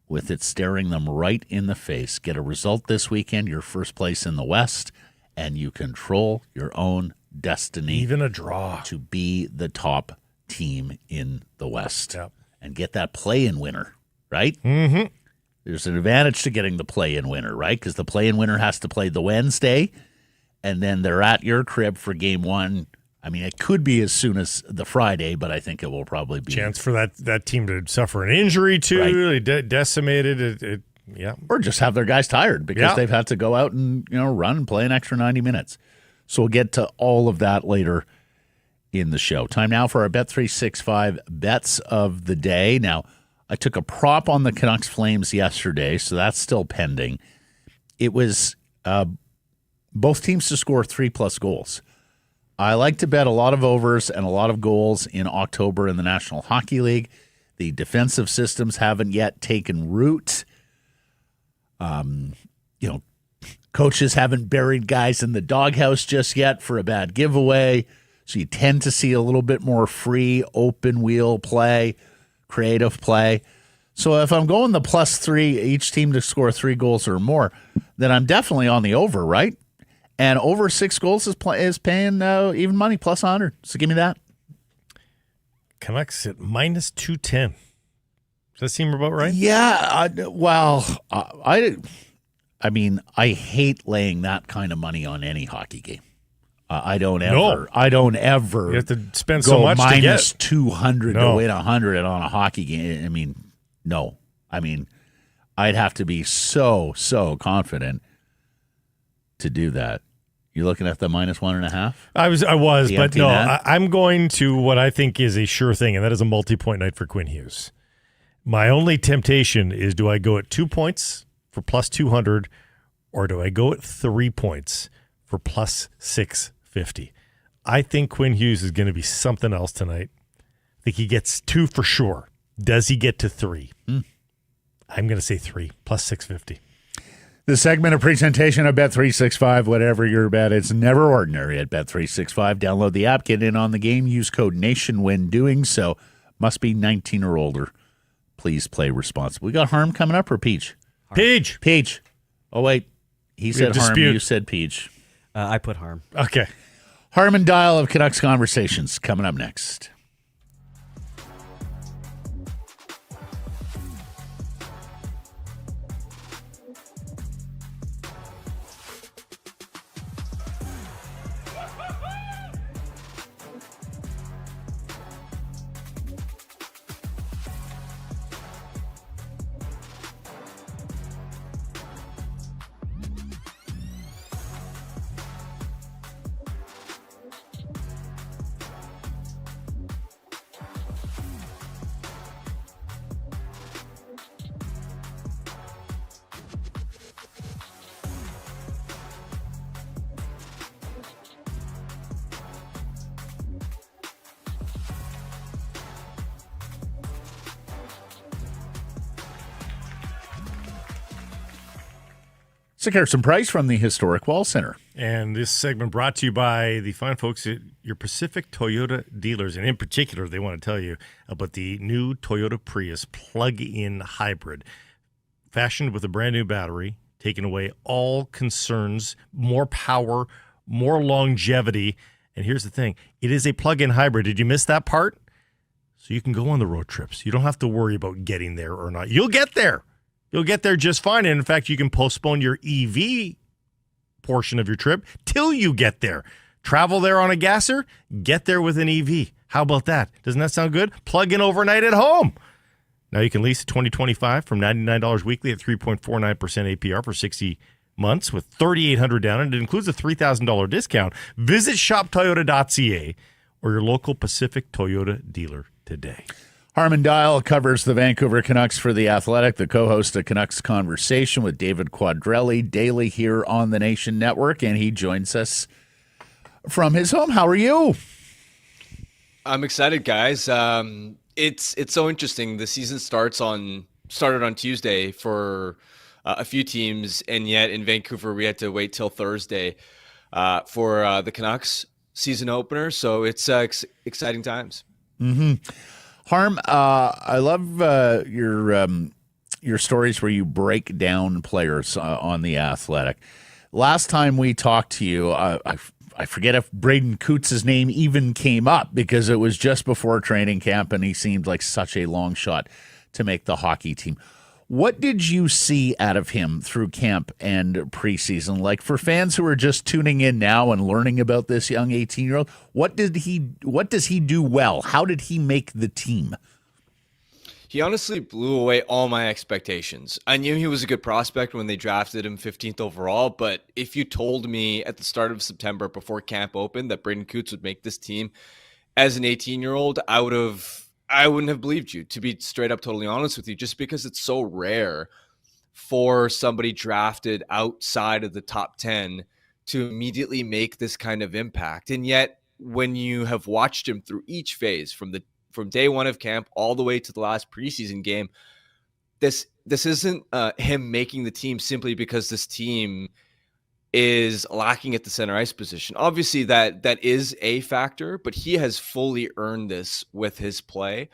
with it staring them right in the face. Get a result this weekend, your first place in the West, and you control your own destiny. Even a draw. To be the top team in the West. Yep. And get that play-in winner, right? Mm-hmm. There's an advantage to getting the play-in winner, right? Because the play-in winner has to play the Wednesday, and then they're at your crib for game one. I mean, it could be as soon as the Friday, but I think it will probably be. Chance for that team to suffer an injury, too. Right. Decimated. Yeah. Or just have their guys tired because they've had to go out and run and play an extra 90 minutes. So we'll get to all of that later in the show. Time now for our Bet365 bets of the day. Now, I took a prop on the Canucks Flames yesterday, so that's still pending. It was both teams to score 3+ goals. I like to bet a lot of overs and a lot of goals in October in the National Hockey League. The defensive systems haven't yet taken root. Coaches haven't buried guys in the doghouse just yet for a bad giveaway. So you tend to see a little bit more free, open wheel play, creative play. So if I'm going the +3, each team to score 3 goals or more, then I'm definitely on the over, right? And over 6 goals is paying even money, +100. So give me that. Canucks at -210. Does that seem about right? Yeah. I hate laying that kind of money on any hockey game. I don't ever. You have to spend so much to get -200 to win 100 on a hockey game. I mean, no. I mean, I'd have to be so confident to do that. You looking at the -1.5? I was, but no. I'm going to what I think is a sure thing, and that is a multi-point night for Quinn Hughes. My only temptation is: do I go at 2 points for +200, or do I go at 3 points for +650? I think Quinn Hughes is going to be something else tonight. I think he gets 2 for sure. Does he get to 3? I'm going to say 3 +650. The segment of presentation of Bet365, whatever your bet, it's never ordinary at Bet365. Download the app, get in on the game, use code NATION when doing so. Must be 19 or older. Please play responsibly. We got Harm coming up or Peach? Harm. Peach. Oh, wait. He said Harm, you said Peach. I put Harm. Okay. Harman Dial of Canucks Conversations coming up next. It's Harrison Price from the Historic Wall Center. And this segment brought to you by the fine folks at your Pacific Toyota dealers. And in particular, they want to tell you about the new Toyota Prius plug-in hybrid. Fashioned with a brand new battery, taking away all concerns, more power, more longevity. And here's the thing. It is a plug-in hybrid. Did you miss that part? So you can go on the road trips. You don't have to worry about getting there or not. You'll get there. You'll get there just fine. And in fact, you can postpone your EV portion of your trip till you get there. Travel there on a gasser, get there with an EV. How about that? Doesn't that sound good? Plug in overnight at home. Now you can lease a 2025 from $99 weekly at 3.49% APR for 60 months with $3,800 down, and it includes a $3,000 discount. Visit shoptoyota.ca or your local Pacific Toyota dealer today. Harman Dial covers the Vancouver Canucks for The Athletic, the co-host of Canucks Conversation with David Quadrelli daily here on the Nation Network, and he joins us from his home. How are you? I'm excited, guys. It's so interesting. The season started on Tuesday for a few teams, and yet in Vancouver we had to wait till Thursday for the Canucks season opener. So it's exciting times. Mm-hmm. Harm, I love your stories where you break down players on The Athletic. Last time we talked to you, I forget if Braeden Cootes' name even came up because it was just before training camp and he seemed like such a long shot to make the hockey team. What did you see out of him through camp and preseason? Like, for fans who are just tuning in now and learning about this young 18-year-old, what does he do well? How did he make the team? He honestly blew away all my expectations. I knew he was a good prospect when they drafted him 15th overall, but if you told me at the start of September before camp opened that Braeden Cootes would make this team as an 18-year-old, I wouldn't have believed you, to be straight up totally honest with you, just because it's so rare for somebody drafted outside of the top 10 to immediately make this kind of impact. And yet, when you have watched him through each phase from day one of camp all the way to the last preseason game, this isn't him making the team simply because this team is lacking at the center ice position. Obviously, that is a factor, but he has fully earned this with his play.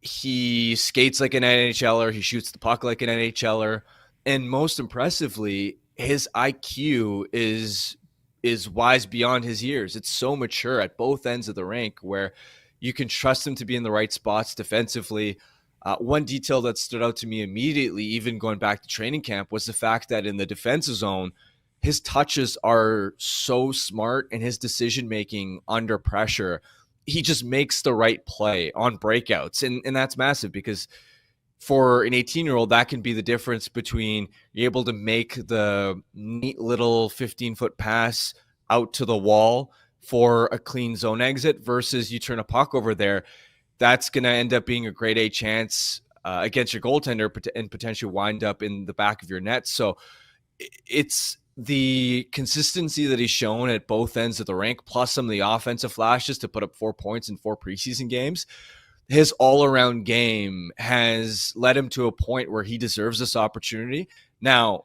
He skates like an NHLer. He shoots the puck like an NHLer. And most impressively, his IQ is wise beyond his years. It's so mature at both ends of the rink where you can trust him to be in the right spots defensively. One detail that stood out to me immediately, even going back to training camp, was the fact that in the defensive zone, his touches are so smart, and his decision-making under pressure, he just makes the right play on breakouts. And that's massive because for an 18-year-old, that can be the difference between you're able to make the neat little 15-foot pass out to the wall for a clean zone exit versus you turn a puck over there. That's going to end up being a grade A chance against your goaltender and potentially wind up in the back of your net. So it's the consistency that he's shown at both ends of the rink, plus some of the offensive flashes to put up 4 points in 4 preseason games. His all-around game has led him to a point where he deserves this opportunity. Now,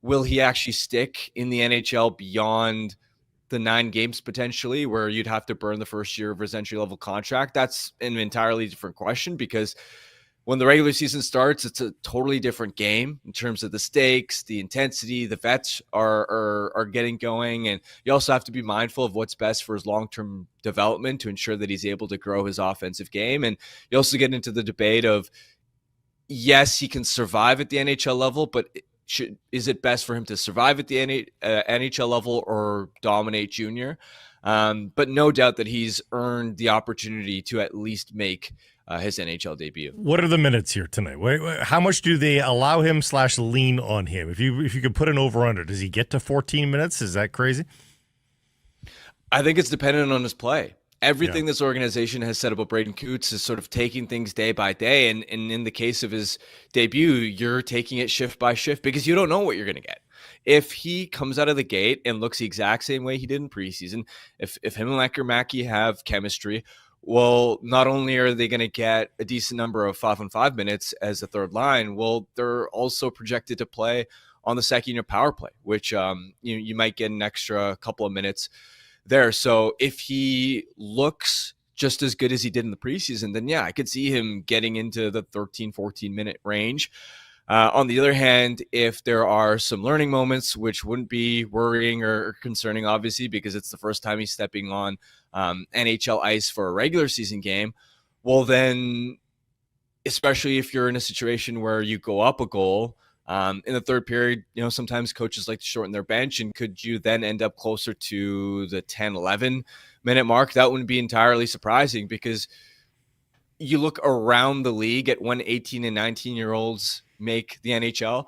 will he actually stick in the NHL beyond the 9 games potentially, where you'd have to burn the first year of his entry-level contract? That's an entirely different question, because when the regular season starts, it's a totally different game in terms of the stakes, the intensity. The vets are getting going, and you also have to be mindful of what's best for his long-term development to ensure that he's able to grow his offensive game. And you also get into the debate of, yes, he can survive at the NHL level, but is it best for him to survive at the NHL level or dominate junior? But no doubt that he's earned the opportunity to at least make his NHL debut. What are the minutes here tonight? How much do they allow him / lean on him? If you could put an over-under, does he get to 14 minutes? Is that crazy? I think it's dependent on his play. Everything this organization has said about Braeden Cootes is sort of taking things day by day. And in the case of his debut, you're taking it shift by shift because you don't know what you're going to get. If he comes out of the gate and looks the exact same way he did in preseason, if him and Lekkerimaki have chemistry, well, not only are they going to get a decent number of 5-on-5 minutes as a third line, well, they're also projected to play on the second-year power play, which you might get an extra couple of minutes there. So if he looks just as good as he did in the preseason, then yeah, I could see him getting into the 13-14 minute range. On the other hand, if there are some learning moments, which wouldn't be worrying or concerning, obviously, because it's the first time he's stepping on NHL ice for a regular season game, well, then especially if you're in a situation where you go up a goal in the third period. Sometimes coaches like to shorten their bench, and could you then end up closer to the 10-11 minute mark? That wouldn't be entirely surprising, because you look around the league at when 18 and 19-year-olds make the NHL.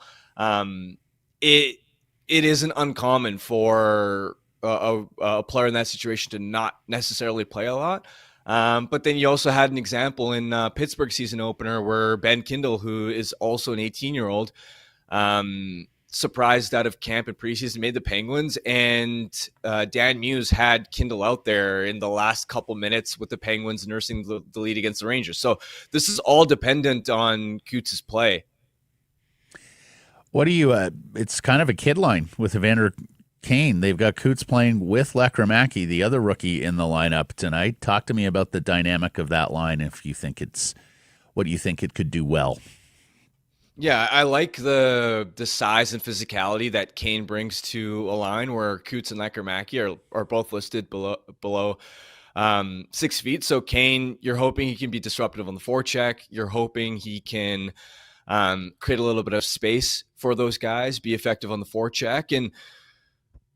It isn't uncommon for a player in that situation to not necessarily play a lot. But then you also had an example in Pittsburgh season opener where Ben Kindle, who is also an 18-year-old, surprised out of camp in preseason, made the Penguins, and Dan Muse had Kindle out there in the last couple minutes with the Penguins nursing the lead against the Rangers. So this is all dependent on Cootes' play. What do you? It's kind of a kid line with Evander Kane. They've got Cootes playing with Lekkerimaki, the other rookie, in the lineup tonight. Talk to me about the dynamic of that line. If you think what do you think it could do well? Yeah, I like the size and physicality that Kane brings to a line where Cootes and Lekkerimaki are both listed below 6 feet. So Kane, you're hoping he can be disruptive on the forecheck. You're hoping he can create a little bit of space for those guys, be effective on the forecheck. And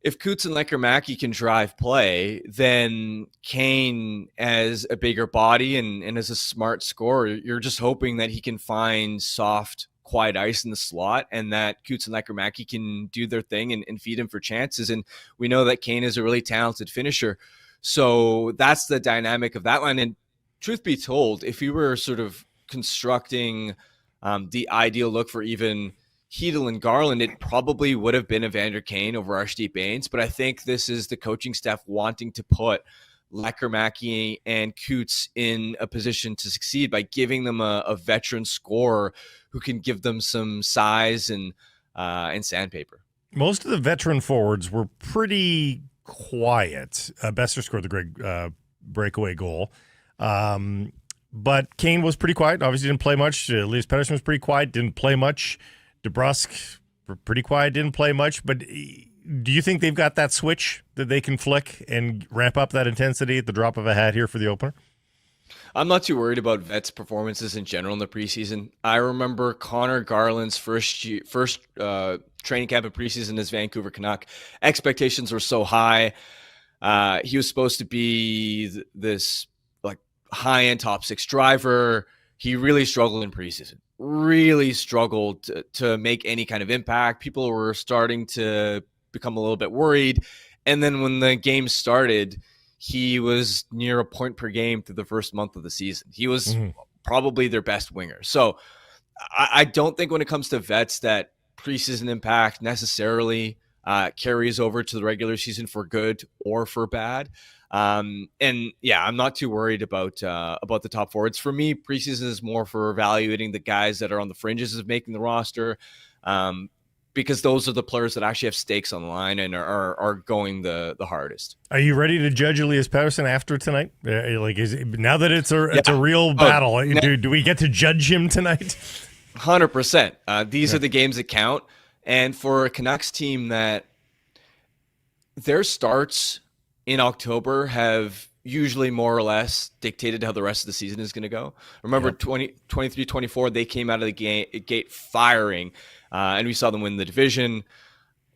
if Cootes and Lekkerimaki can drive play, then Kane, as a bigger body and as a smart scorer, you're just hoping that he can find soft, quiet ice in the slot, and that Cootes and Lekkerimaki can do their thing and feed him for chances. And we know that Kane is a really talented finisher. So that's the dynamic of that line. And truth be told, if you were sort of constructing the ideal look for even Hedel and Garland, it probably would have been Evander Kane over Arshdeep Bains. But I think this is the coaching staff wanting to put Lekkerimaki and Cootes in a position to succeed by giving them a veteran scorer who can give them some size and sandpaper. Most of the veteran forwards were pretty quiet. Besser scored the great breakaway goal. But Kane was pretty quiet. Obviously didn't play much. Elias Pettersson was pretty quiet, didn't play much. DeBrusk, pretty quiet, didn't play much. But do you think they've got that switch that they can flick and ramp up that intensity at the drop of a hat here for the opener? I'm not too worried about vets' performances in general in the preseason. I remember Connor Garland's first training camp in preseason as Vancouver Canuck. Expectations were so high. He was supposed to be this high-end top six driver. He really struggled in preseason. Really struggled to make any kind of impact. People were starting to become a little bit worried. And then when the game started, he was near a point per game through the first month of the season. He was probably their best winger. So I don't think when it comes to vets that preseason impact necessarily carries over to the regular season for good or for bad. And yeah, I'm not too worried about the top forwards. For me, preseason is more for evaluating the guys that are on the fringes of making the roster, because those are the players that actually have stakes on the line and are going the hardest. Are you ready to judge Elias Pettersson after tonight? Now that it's a real battle, do we get to judge him tonight? 100%. These are the games that count. And for a Canucks team that their starts in October have usually more or less dictated how the rest of the season is going to go. Remember, 23-24, they came out of the gate firing, and we saw them win the division.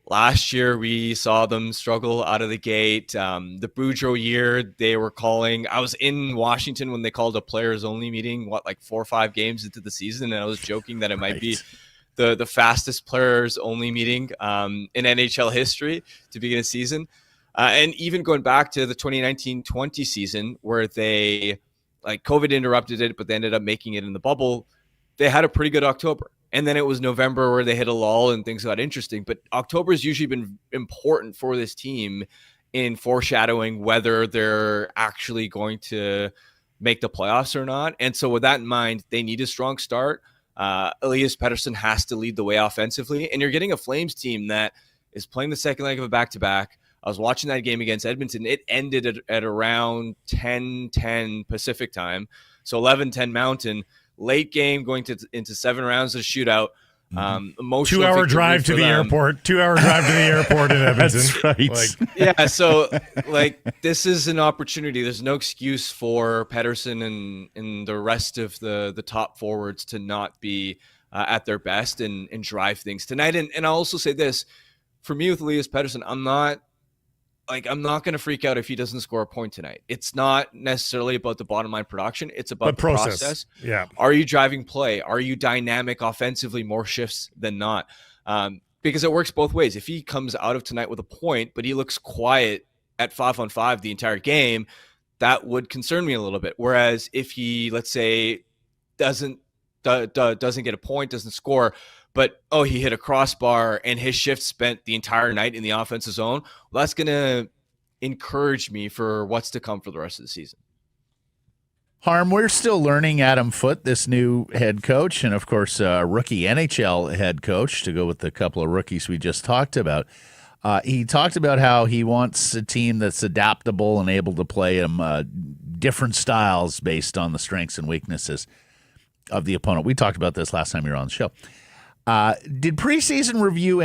Last year, we saw them struggle out of the gate. The Boudreau year, they were calling. I was in Washington when they called a players-only meeting, 4 or 5 games into the season, and I was joking that it might be the fastest players-only meeting in NHL history to begin a season. And even going back to the 2019-20 season where they, COVID interrupted it, but they ended up making it in the bubble, they had a pretty good October. And then it was November where they hit a lull and things got interesting. But October has usually been important for this team in foreshadowing whether they're actually going to make the playoffs or not. And so with that in mind, they need a strong start. Elias Pettersson has to lead the way offensively. And you're getting a Flames team that is playing the second leg of a back-to-back. I was watching that game against Edmonton. It ended at around 10:10 Pacific time, so 11:10 Mountain. Late game, going into 7 rounds of shootout. Emotional 2-hour victory drive for to the them. airport. 2-hour drive to the airport in Edmonton. That's right. Like, Yeah, so this is an opportunity. There's no excuse for Pettersson and the rest of the top forwards to not be at their best and drive things tonight. And I'll also say this, for me with Elias Pettersson, I'm not going to freak out if he doesn't score a point tonight. It's not necessarily about the bottom line production. It's about the process. Yeah. Are you driving play? Are you dynamic offensively more shifts than not? Because it works both ways. If he comes out of tonight with a point, but he looks quiet at 5-on-5 the entire game, that would concern me a little bit. Whereas if he, let's say, doesn't get a point, doesn't score, but he hit a crossbar and his shift spent the entire night in the offensive zone, well, that's going to encourage me for what's to come for the rest of the season. Harm, we're still learning Adam Foote, this new head coach, and of course, rookie NHL head coach, to go with the couple of rookies we just talked about. He talked about how he wants a team that's adaptable and able to play different styles based on the strengths and weaknesses of the opponent. We talked about this last time you were on the show. Did preseason reveal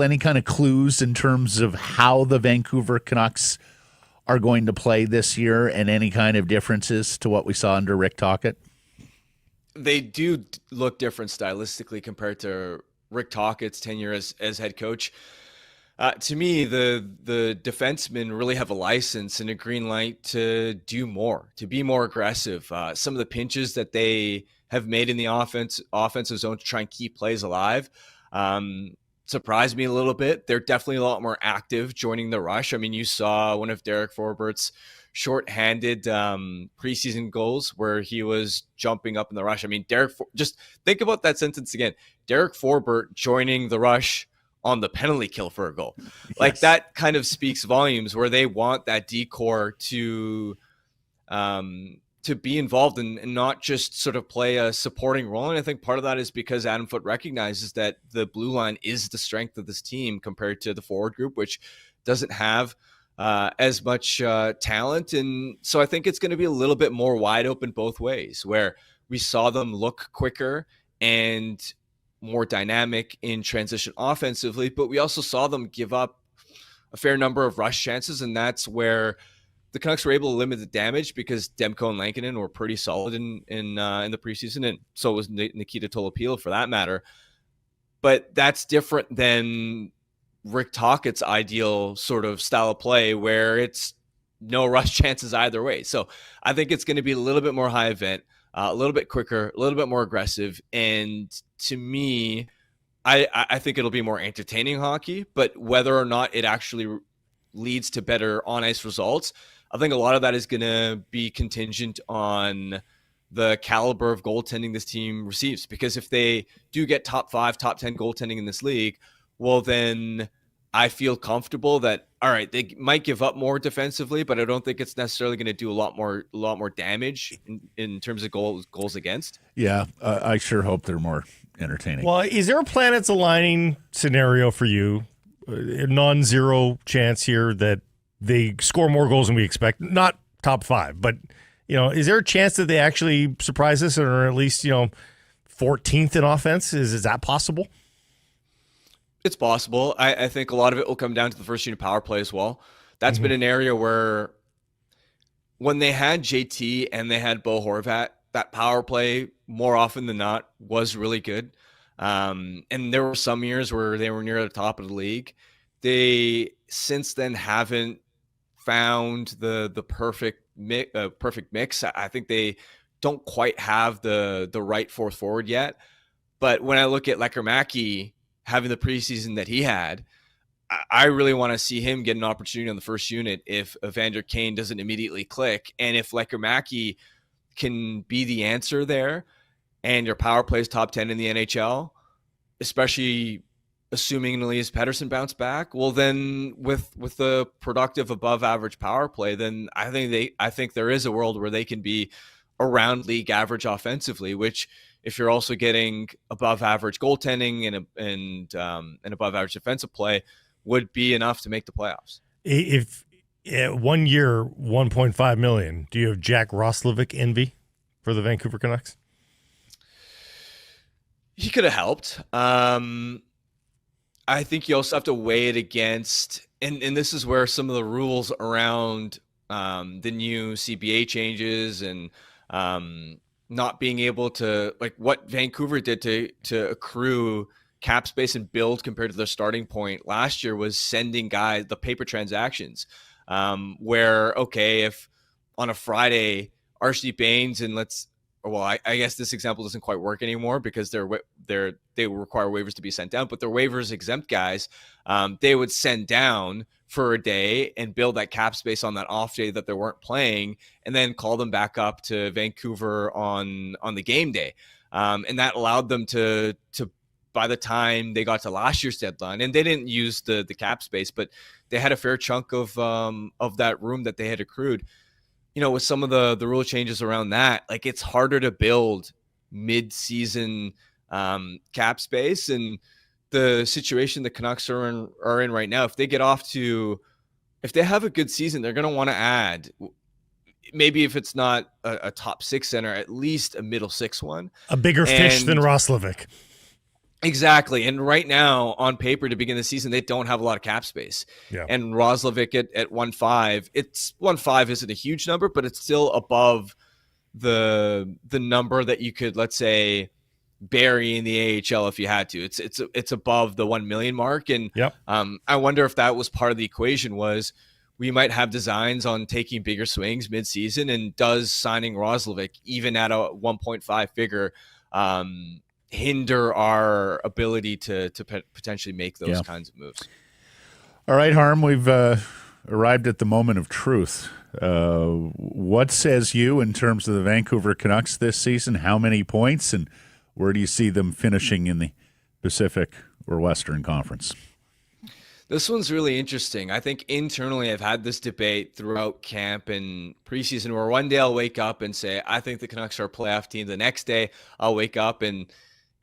any kind of clues in terms of how the Vancouver Canucks are going to play this year, and any kind of differences to what we saw under Rick Tocchet? They do look different stylistically compared to Rick Tocchet's tenure as head coach. To me, the defensemen really have a license and a green light to do more, to be more aggressive. Some of the pinches that they have made in the offensive zone to try and keep plays alive surprised me a little bit. They're definitely a lot more active joining the rush. I mean, you saw one of Derek Forbert's shorthanded preseason goals where he was jumping up in the rush. I mean, just think about that sentence again. Derek Forbert joining the rush on the penalty kill for a goal. Like, that kind of speaks volumes, where they want that decor to be involved and not just sort of play a supporting role. And I think part of that is because Adam Foote recognizes that the blue line is the strength of this team compared to the forward group, which doesn't have as much talent. And so I think it's going to be a little bit more wide open both ways, where we saw them look quicker and more dynamic in transition offensively, but we also saw them give up a fair number of rush chances. And that's where the Canucks were able to limit the damage, because Demko and Lankinen were pretty solid in the preseason, and so was Nikita Tolopilo for that matter. But that's different than Rick Tocchet's ideal sort of style of play, where it's no rush chances either way. So I think it's going to be a little bit more high event, a little bit quicker, a little bit more aggressive. And to me, I think it'll be more entertaining hockey, but whether or not it actually leads to better on-ice results, I think a lot of that is going to be contingent on the caliber of goaltending this team receives. Because if they do get top 5, top 10 goaltending in this league, well, then I feel comfortable that, all right, they might give up more defensively, but I don't think it's necessarily going to do a lot more damage in terms of goals against. Yeah, I sure hope they're more entertaining. Well, is there a planets aligning scenario for you? A non-zero chance here that they score more goals than we expect? Not top 5, but is there a chance that they actually surprise us, or at least 14th in offense? Is that possible? It's possible. I think a lot of it will come down to the first unit power play as well. That's been an area where, when they had JT and they had Bo Horvat, that power play more often than not was really good. And there were some years where they were near the top of the league. They since then haven't found the perfect mix. I think they don't quite have the right fourth forward yet. But when I look at Lekkerimaki having the preseason that he had, I really want to see him get an opportunity on the first unit if Evander Kane doesn't immediately click. And if Lekkerimaki can be the answer there, and your power play is top 10 in the NHL, especially assuming Elias Pettersson bounce back, well, then with the productive above average power play, then I think there is a world where they can be around league average offensively, which, if you're also getting above average goaltending and above average defensive play, would be enough to make the playoffs. If 1 year, $1.5 million, do you have Jack Roslovic envy for the Vancouver Canucks? He could have helped. I think you also have to weigh it against, and this is where some of the rules around the new CBA changes and not being able to, like what Vancouver did to accrue cap space and build compared to their starting point last year was sending guys the paper transactions, where, okay, if on a Friday, Archie Bains and I guess this example doesn't quite work anymore because they require waivers to be sent down, but they're waivers exempt guys. They would send down for a day and build that cap space on that off day that they weren't playing, and then call them back up to Vancouver on the game day. And that allowed them to by the time they got to last year's deadline, and they didn't use the cap space, but they had a fair chunk of that room that they had accrued. With some of the rule changes around that, like it's harder to build mid-season cap space, and the situation the Canucks are in right now, if they have a good season, they're going to want to add, maybe if it's not a top 6 center, at least a middle 6 one. A bigger fish than Roslovic. Exactly. And right now, on paper, to begin the season, they don't have a lot of cap space. Yeah. And Roslovic at 1.5, it's 1.5 isn't a huge number, but it's still above the number that you could, let's say, bury in the AHL if you had to. It's above the 1 million mark. And yep. I wonder if that was part of the equation, was we might have designs on taking bigger swings mid-season, and does signing Roslovic, even at a 1.5 figure, hinder our ability to potentially make those kinds of moves. All right, Harm, we've arrived at the moment of truth. What says you in terms of the Vancouver Canucks this season? How many points, and where do you see them finishing in the Pacific or Western Conference? This one's really interesting. I think internally I've had this debate throughout camp and preseason, where one day I'll wake up and say, I think the Canucks are a playoff team. The next day I'll wake up and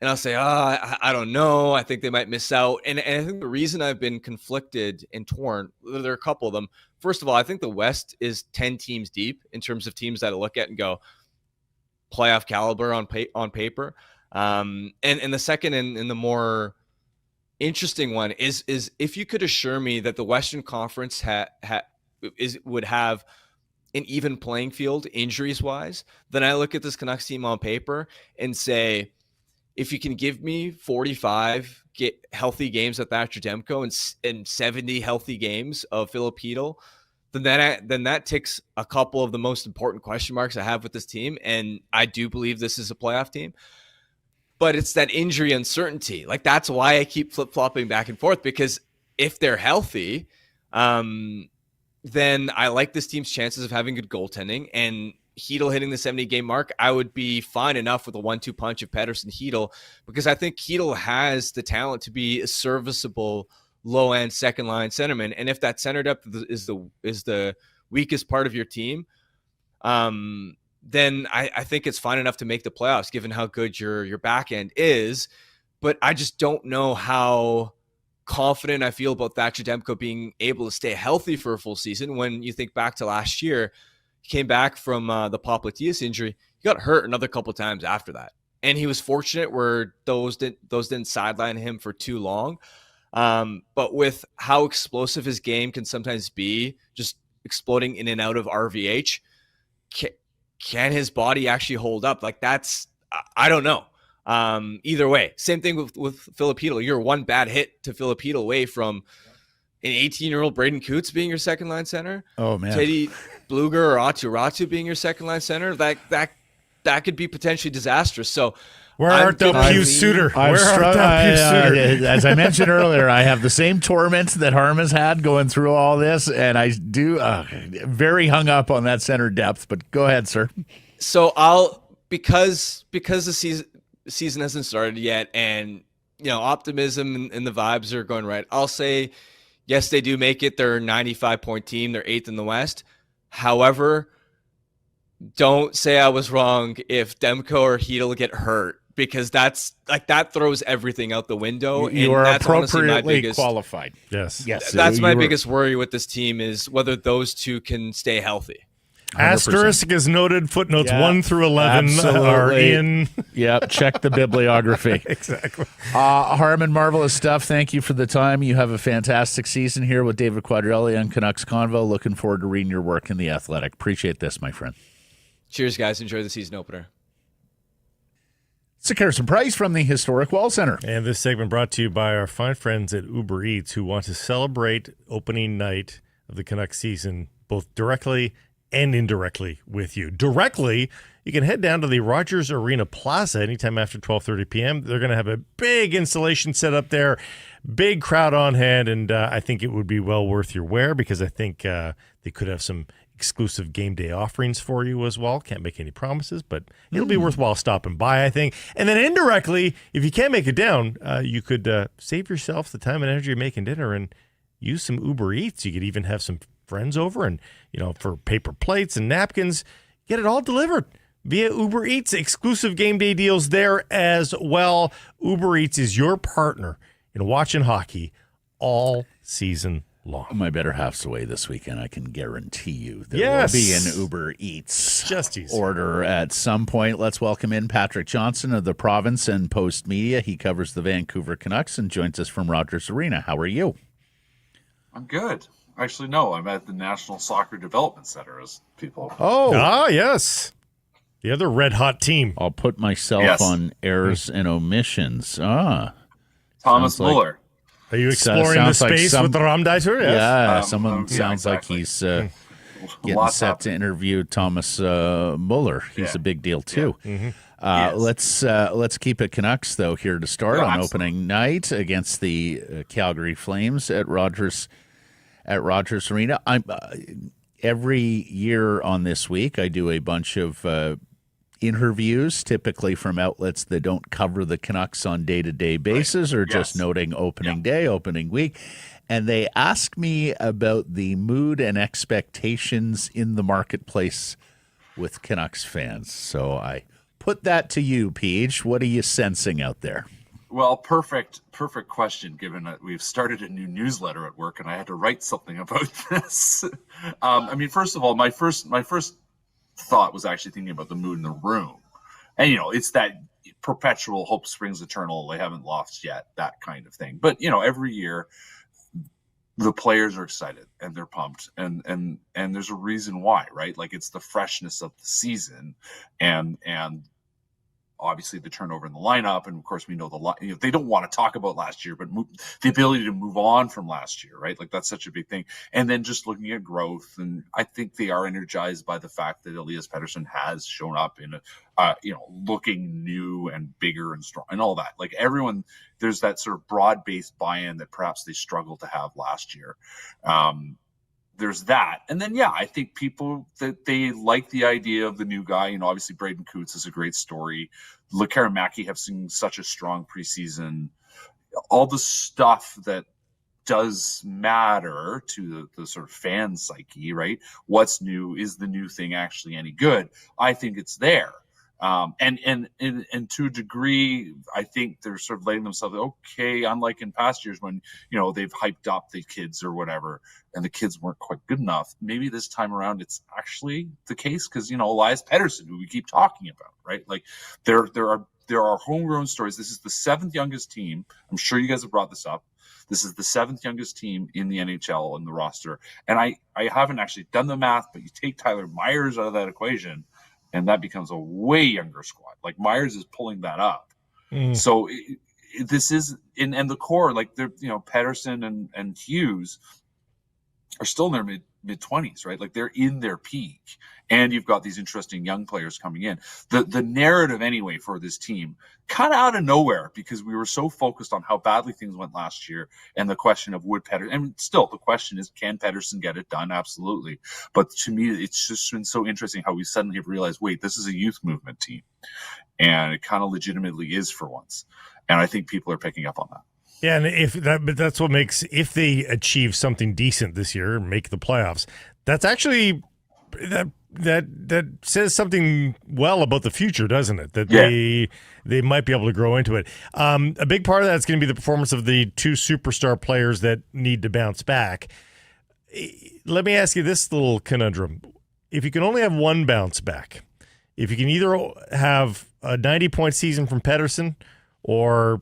I'll say, I don't know. I think they might miss out. And I think the reason I've been conflicted and torn, there are a couple of them. First of all, I think the West is 10 teams deep in terms of teams that I look at and go, playoff caliber on paper. And the second and the more interesting one is if you could assure me that the Western Conference would have an even playing field injuries wise, then I look at this Canucks team on paper and say, if you can give me 45 healthy games of Thatcher Demko and 70 healthy games of Filipino, then that ticks a couple of the most important question marks I have with this team. And I do believe this is a playoff team. But it's that injury uncertainty. Like, that's why I keep flip-flopping back and forth, because if they're healthy, then I like this team's chances of having good goaltending. And Hedl hitting the 70-game mark, I would be fine enough with a 1-2 punch of Pettersson Hedl, because I think Hedl has the talent to be a serviceable low-end second-line centerman. And if that center depth is the weakest part of your team, then I think it's fine enough to make the playoffs, given how good your back end is. But I just don't know how confident I feel about Thatcher Demko being able to stay healthy for a full season. When you think back to last year, he came back from the popliteus injury. He got hurt another couple of times after that. And he was fortunate where those didn't sideline him for too long. But with how explosive his game can sometimes be, just exploding in and out of RVH, can his body actually hold up? Like, I don't know. Either way, same thing with Filipino. You're one bad hit to Filipino away from an 18-year-old Braeden Cootes being your second line center. Oh man, Teddy Bluger or Ratu being your second line center. That could be potentially disastrous. So where art thou, Pius Suter? As I mentioned earlier, I have the same torments that Harman's had going through all this, and I do very hung up on that center depth. But go ahead, sir. So because the season hasn't started yet, and optimism and the vibes are going right, I'll say yes, they do make it. They're a 95-point team. They're 8th in the West. However, don't say I was wrong if Demko or Hedl get hurt, because that throws everything out the window. You are appropriately qualified. Yes. That's my biggest worry with this team, is whether those two can stay healthy. Asterisk is noted. Footnotes Yeah, 1 through 11 are absolutely. in. Yep, check the bibliography. Exactly. Harman, marvelous stuff. Thank you for the time. You have a fantastic season here with David Quadrelli on Canucks Convo. Looking forward to reading your work in The Athletic. Appreciate this, my friend. Cheers, guys. Enjoy the season opener. It's Harrison Price from the Historic Wall Center. And this segment brought to you by our fine friends at Uber Eats, who want to celebrate opening night of the Canucks season both directly and indirectly with you. Directly, you can head down to the Rogers Arena Plaza anytime after 12:30 p.m. They're going to have a big installation set up there, big crowd on hand, and I think it would be well worth your wear because I think they could have some exclusive game day offerings for you as well. Can't make any promises, but it'll be worthwhile stopping by, I think. And then indirectly, if you can't make it down, you could save yourself the time and energy of making dinner and use some Uber Eats. You could even have some friends over and, for paper plates and napkins, get it all delivered via Uber Eats. Exclusive game day deals there as well. Uber Eats is your partner in watching hockey all season long. My better half's away this weekend. I can guarantee you there Yes. will be an Uber Eats Just easy. order at some point. Let's welcome in Patrick Johnston of the Province and Postmedia. He covers the Vancouver Canucks and joins us from Rogers Arena. How are you? I'm good. Actually, no, I'm at the National Soccer Development Center, as people. Oh, Yes. The other red-hot team. I'll put myself Yes. on errors and omissions. Thomas sounds like- Muller. Are you exploring the sounds like space some- with the Ramditer? Yes. Yeah, someone yeah, sounds exactly. like he's getting Lots set up. to interview Thomas Muller. He's Yeah. a big deal too. Yes. Let's keep it Canucks though here to start Yeah, on absolutely. opening night against the Calgary Flames at Rogers Arena. I'm every year on this week I do a bunch of interviews, typically from outlets that don't cover the Canucks on day-to-day basis or just Yes. noting opening day, opening week. And they ask me about the mood and expectations in the marketplace with Canucks fans. So I put that to you, Peach. What are you sensing out there? Well, perfect question, given that we've started a new newsletter at work and I had to write something about this. First of all, my first thought was actually thinking about the mood in the room. And, it's that perpetual hope springs eternal. They haven't lost yet, that kind of thing. But, every year the players are excited and they're pumped and there's a reason why, right? Like it's the freshness of the season and obviously the turnover in the lineup. And of course we know they don't want to talk about last year, but the ability to move on from last year, right? Like that's such a big thing. And then just looking at growth. And I think they are energized by the fact that Elias Pettersson has shown up in looking new and bigger and strong and all that. Like everyone, there's that sort of broad-based buy-in that perhaps they struggled to have last year. There's that. And then, I think people that they like the idea of the new guy. Obviously Braeden Cootes is a great story. Lekkerimaki have seen such a strong preseason. All the stuff that does matter to the sort of fan psyche, right? What's new? Is the new thing actually any good? I think it's there. And to a degree, I think they're sort of letting themselves, okay, unlike in past years when, they've hyped up the kids or whatever, and the kids weren't quite good enough. Maybe this time around, it's actually the case because, Elias Pettersson, who we keep talking about, right? Like there are homegrown stories. This is the 7th youngest team. I'm sure you guys have brought this up. This is the 7th youngest team in the NHL in the roster. And I haven't actually done the math, but you take Tyler Myers out of that equation, and that becomes a way younger squad. Like Myers is pulling that up. So this is and the core, like they're Pettersson and Hughes are still in their mid 20s, right? Like they're in their peak, and you've got these interesting young players coming in. The narrative anyway for this team kind of out of nowhere because we were so focused on how badly things went last year and the question of would Pettersson, and still the question is, can Pettersson get it done? Absolutely. But to me, it's just been so interesting how we suddenly have realized, wait, this is a youth movement team, and it kind of legitimately is for once. And I think people are picking up on that. Yeah, and that's what makes, if they achieve something decent this year, make the playoffs, that's actually that says something well about the future, doesn't it? That they might be able to grow into it. A big part of that is going to be the performance of the 2 superstar players that need to bounce back. Let me ask you this little conundrum. if you can only have one bounce back, if you can either have a 90-point season from Pettersson or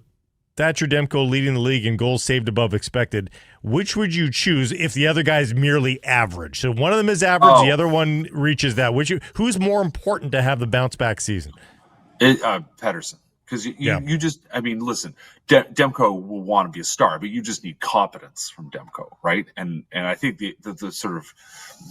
Thatcher Demko leading the league in goals saved above expected, which would you choose if the other guy's merely average? So one of them is average, the other one reaches that. Who's more important to have the bounce back season? Pettersson. Because you just, I mean, listen, Demko will want to be a star, but you just need competence from Demko, right? And I think the sort of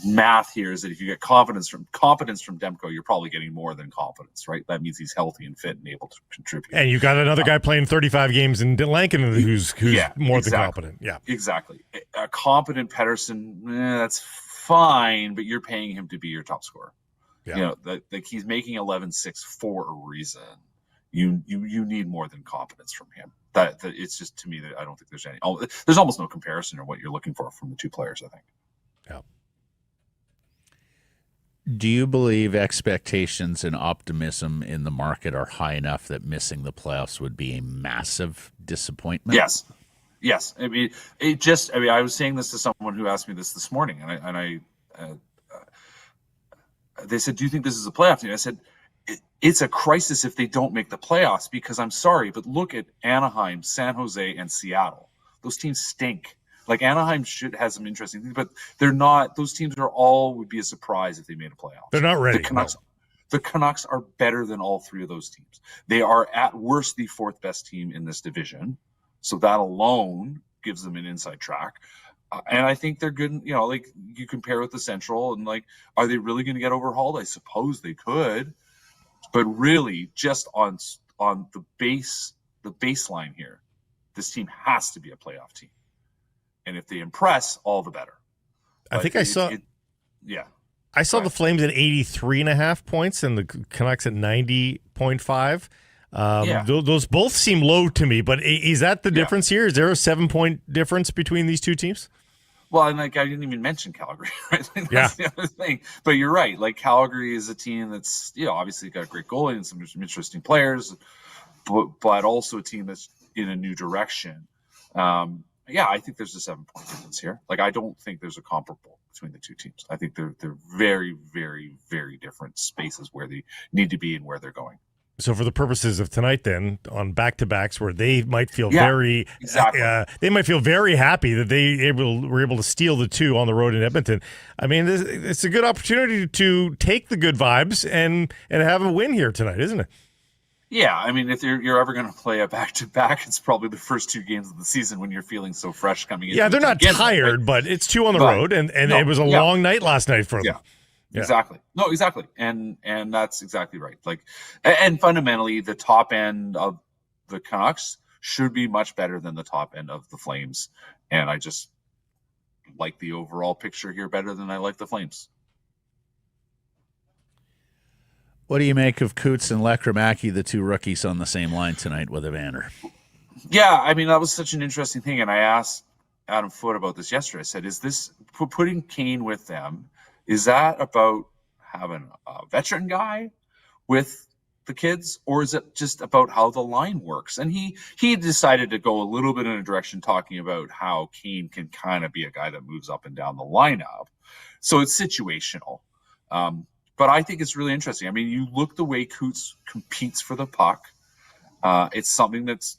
math here is that if you get competence from Demko, you're probably getting more than confidence, right? That means he's healthy and fit and able to contribute. And you've got another guy playing 35 games in Lankin who's more than competent. Yeah, exactly. A competent Pettersson, that's fine, but you're paying him to be your top scorer. Yeah. You know, like he's making 11.6 for a reason. You need more than competence from him. That it's just, to me, that I don't think there's almost no comparison in what you're looking for from the two players, I think. Yeah. Do you believe expectations and optimism in the market are high enough that missing the playoffs would be a massive disappointment? Yes. I mean, I was saying this to someone who asked me this morning, and they said, "Do you think this is a playoff team?" I said, it's a crisis if they don't make the playoffs, because I'm sorry, but look at Anaheim, San Jose, and Seattle. Those teams stink. Like, Anaheim have some interesting things, but they're not. Those teams would be a surprise if they made a playoff. They're not ready. The Canucks are better than all three of those teams. They are at worst the fourth best team in this division. So that alone gives them an inside track. And I think they're good. You know, like, you compare with the Central, and like, are they really going to get overhauled? I suppose they could. But really, just on the baseline here, this team has to be a playoff team. And if they impress, all the better. I think I saw the Flames at 83.5 points and the Canucks at 90.5. Those both seem low to me, but is that the difference here? Is there a 7-point difference between these two teams? Well, and like, I didn't even mention Calgary, right? That's the other thing. But you're right. Like, Calgary is a team that's, obviously got a great goalie and some interesting players, but also a team that's in a new direction. I think there's a 7-point difference here. Like, I don't think there's a comparable between the two teams. I think they're very, very, very different spaces where they need to be and where they're going. So for the purposes of tonight, then, on back-to-backs where they might feel they might feel very happy that they were able to steal the two on the road in Edmonton. I mean, it's a good opportunity to take the good vibes and have a win here tonight, isn't it? Yeah, I mean, if you're ever going to play a back-to-back, it's probably the first two games of the season when you're feeling so fresh coming in. Yeah, they're not tired, but it's two on the road, and it was a long night last night for them. Yeah. Exactly. No, exactly. And that's exactly right. Like, and fundamentally, the top end of the Canucks should be much better than the top end of the Flames. And I just like the overall picture here better than I like the Flames. What do you make of Cootes and Lekkerimaki, the two rookies on the same line tonight with Evander? Yeah, I mean, that was such an interesting thing. And I asked Adam Foote about this yesterday. I said, is this putting Kane with them? Is that about having a veteran guy with the kids, or is it just about how the line works? And he decided to go a little bit in a direction talking about how Kane can kind of be a guy that moves up and down the lineup. So it's situational. But I think it's really interesting. I mean, you look the way Cootes competes for the puck. It's something it's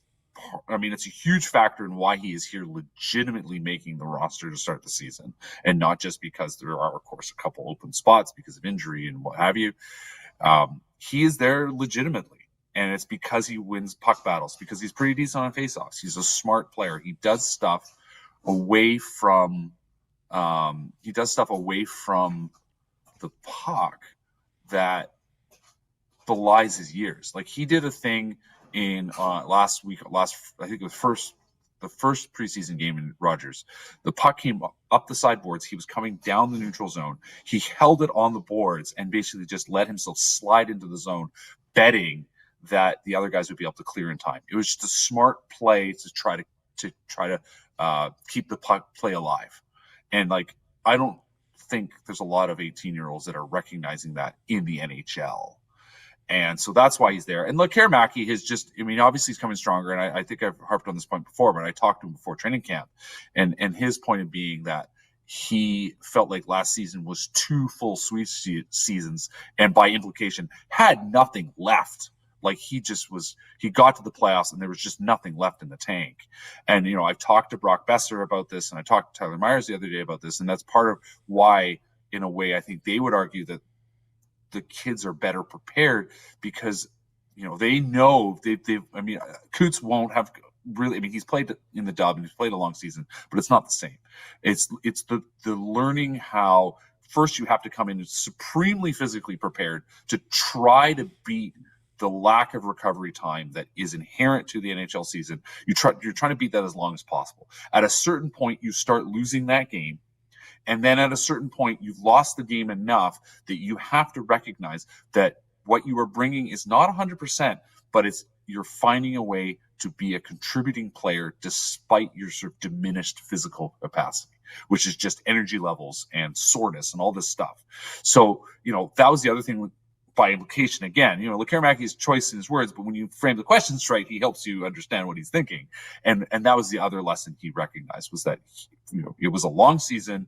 a huge factor in why he is here legitimately making the roster to start the season, and not just because there are, of course, a couple open spots because of injury and what have you. He is there legitimately, and it's because he wins puck battles, because he's pretty decent on faceoffs. He's a smart player. He does stuff away from the puck that belies his years. Like, he did a thing in I think it was the first preseason game in Rogers. The puck came up the sideboards. He was coming down the neutral zone. He held it on the boards and basically just let himself slide into the zone, betting that the other guys would be able to clear in time. It was just a smart play to try to keep the puck play alive. And like, I don't think there's a lot of 18-year-olds that are recognizing that in the NHL. And so that's why he's there. And Lekkerimaki has just, I mean, obviously he's coming stronger. And I think I've harped on this point before, but I talked to him before training camp. And his point of being that he felt like last season was 2 full sweep seasons, and by implication had nothing left. Like he got to the playoffs and there was just nothing left in the tank. And, you know, I've talked to Brock Besser about this, and I talked to Tyler Myers the other day about this. And that's part of why, in a way, I think they would argue that the kids are better prepared because, you know, they know I mean, Cootes won't have really, I mean, he's played in the dub and he's played a long season, but it's not the same. It's the learning how first you have to come in supremely physically prepared to try to beat the lack of recovery time that is inherent to the NHL season. You're trying to beat that as long as possible. At a certain point, you start losing that game. And then at a certain point, you've lost the game enough that you have to recognize that what you are bringing is not 100%, but you're finding a way to be a contributing player despite your sort of diminished physical capacity, which is just energy levels and soreness and all this stuff. So, you know, that was the other thing by implication, again, you know, Lekkerimiki's choice in his words, but when you frame the questions right, he helps you understand what he's thinking. And that was the other lesson he recognized, was that, you know, it was a long season.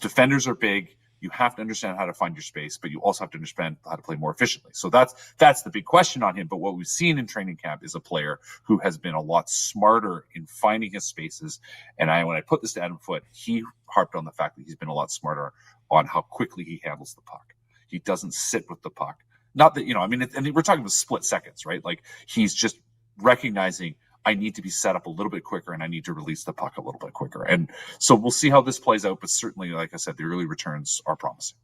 Defenders are big. You have to understand how to find your space, but you also have to understand how to play more efficiently. So that's the big question on him. But what we've seen in training camp is a player who has been a lot smarter in finding his spaces. And when I put this to Adam Foote, he harped on the fact that he's been a lot smarter on how quickly he handles the puck. He doesn't sit with the puck. Not that, you know, I mean, and we're talking about split seconds, right? Like he's just recognizing I need to be set up a little bit quicker and I need to release the puck a little bit quicker. And so we'll see how this plays out. But certainly, like I said, the early returns are promising.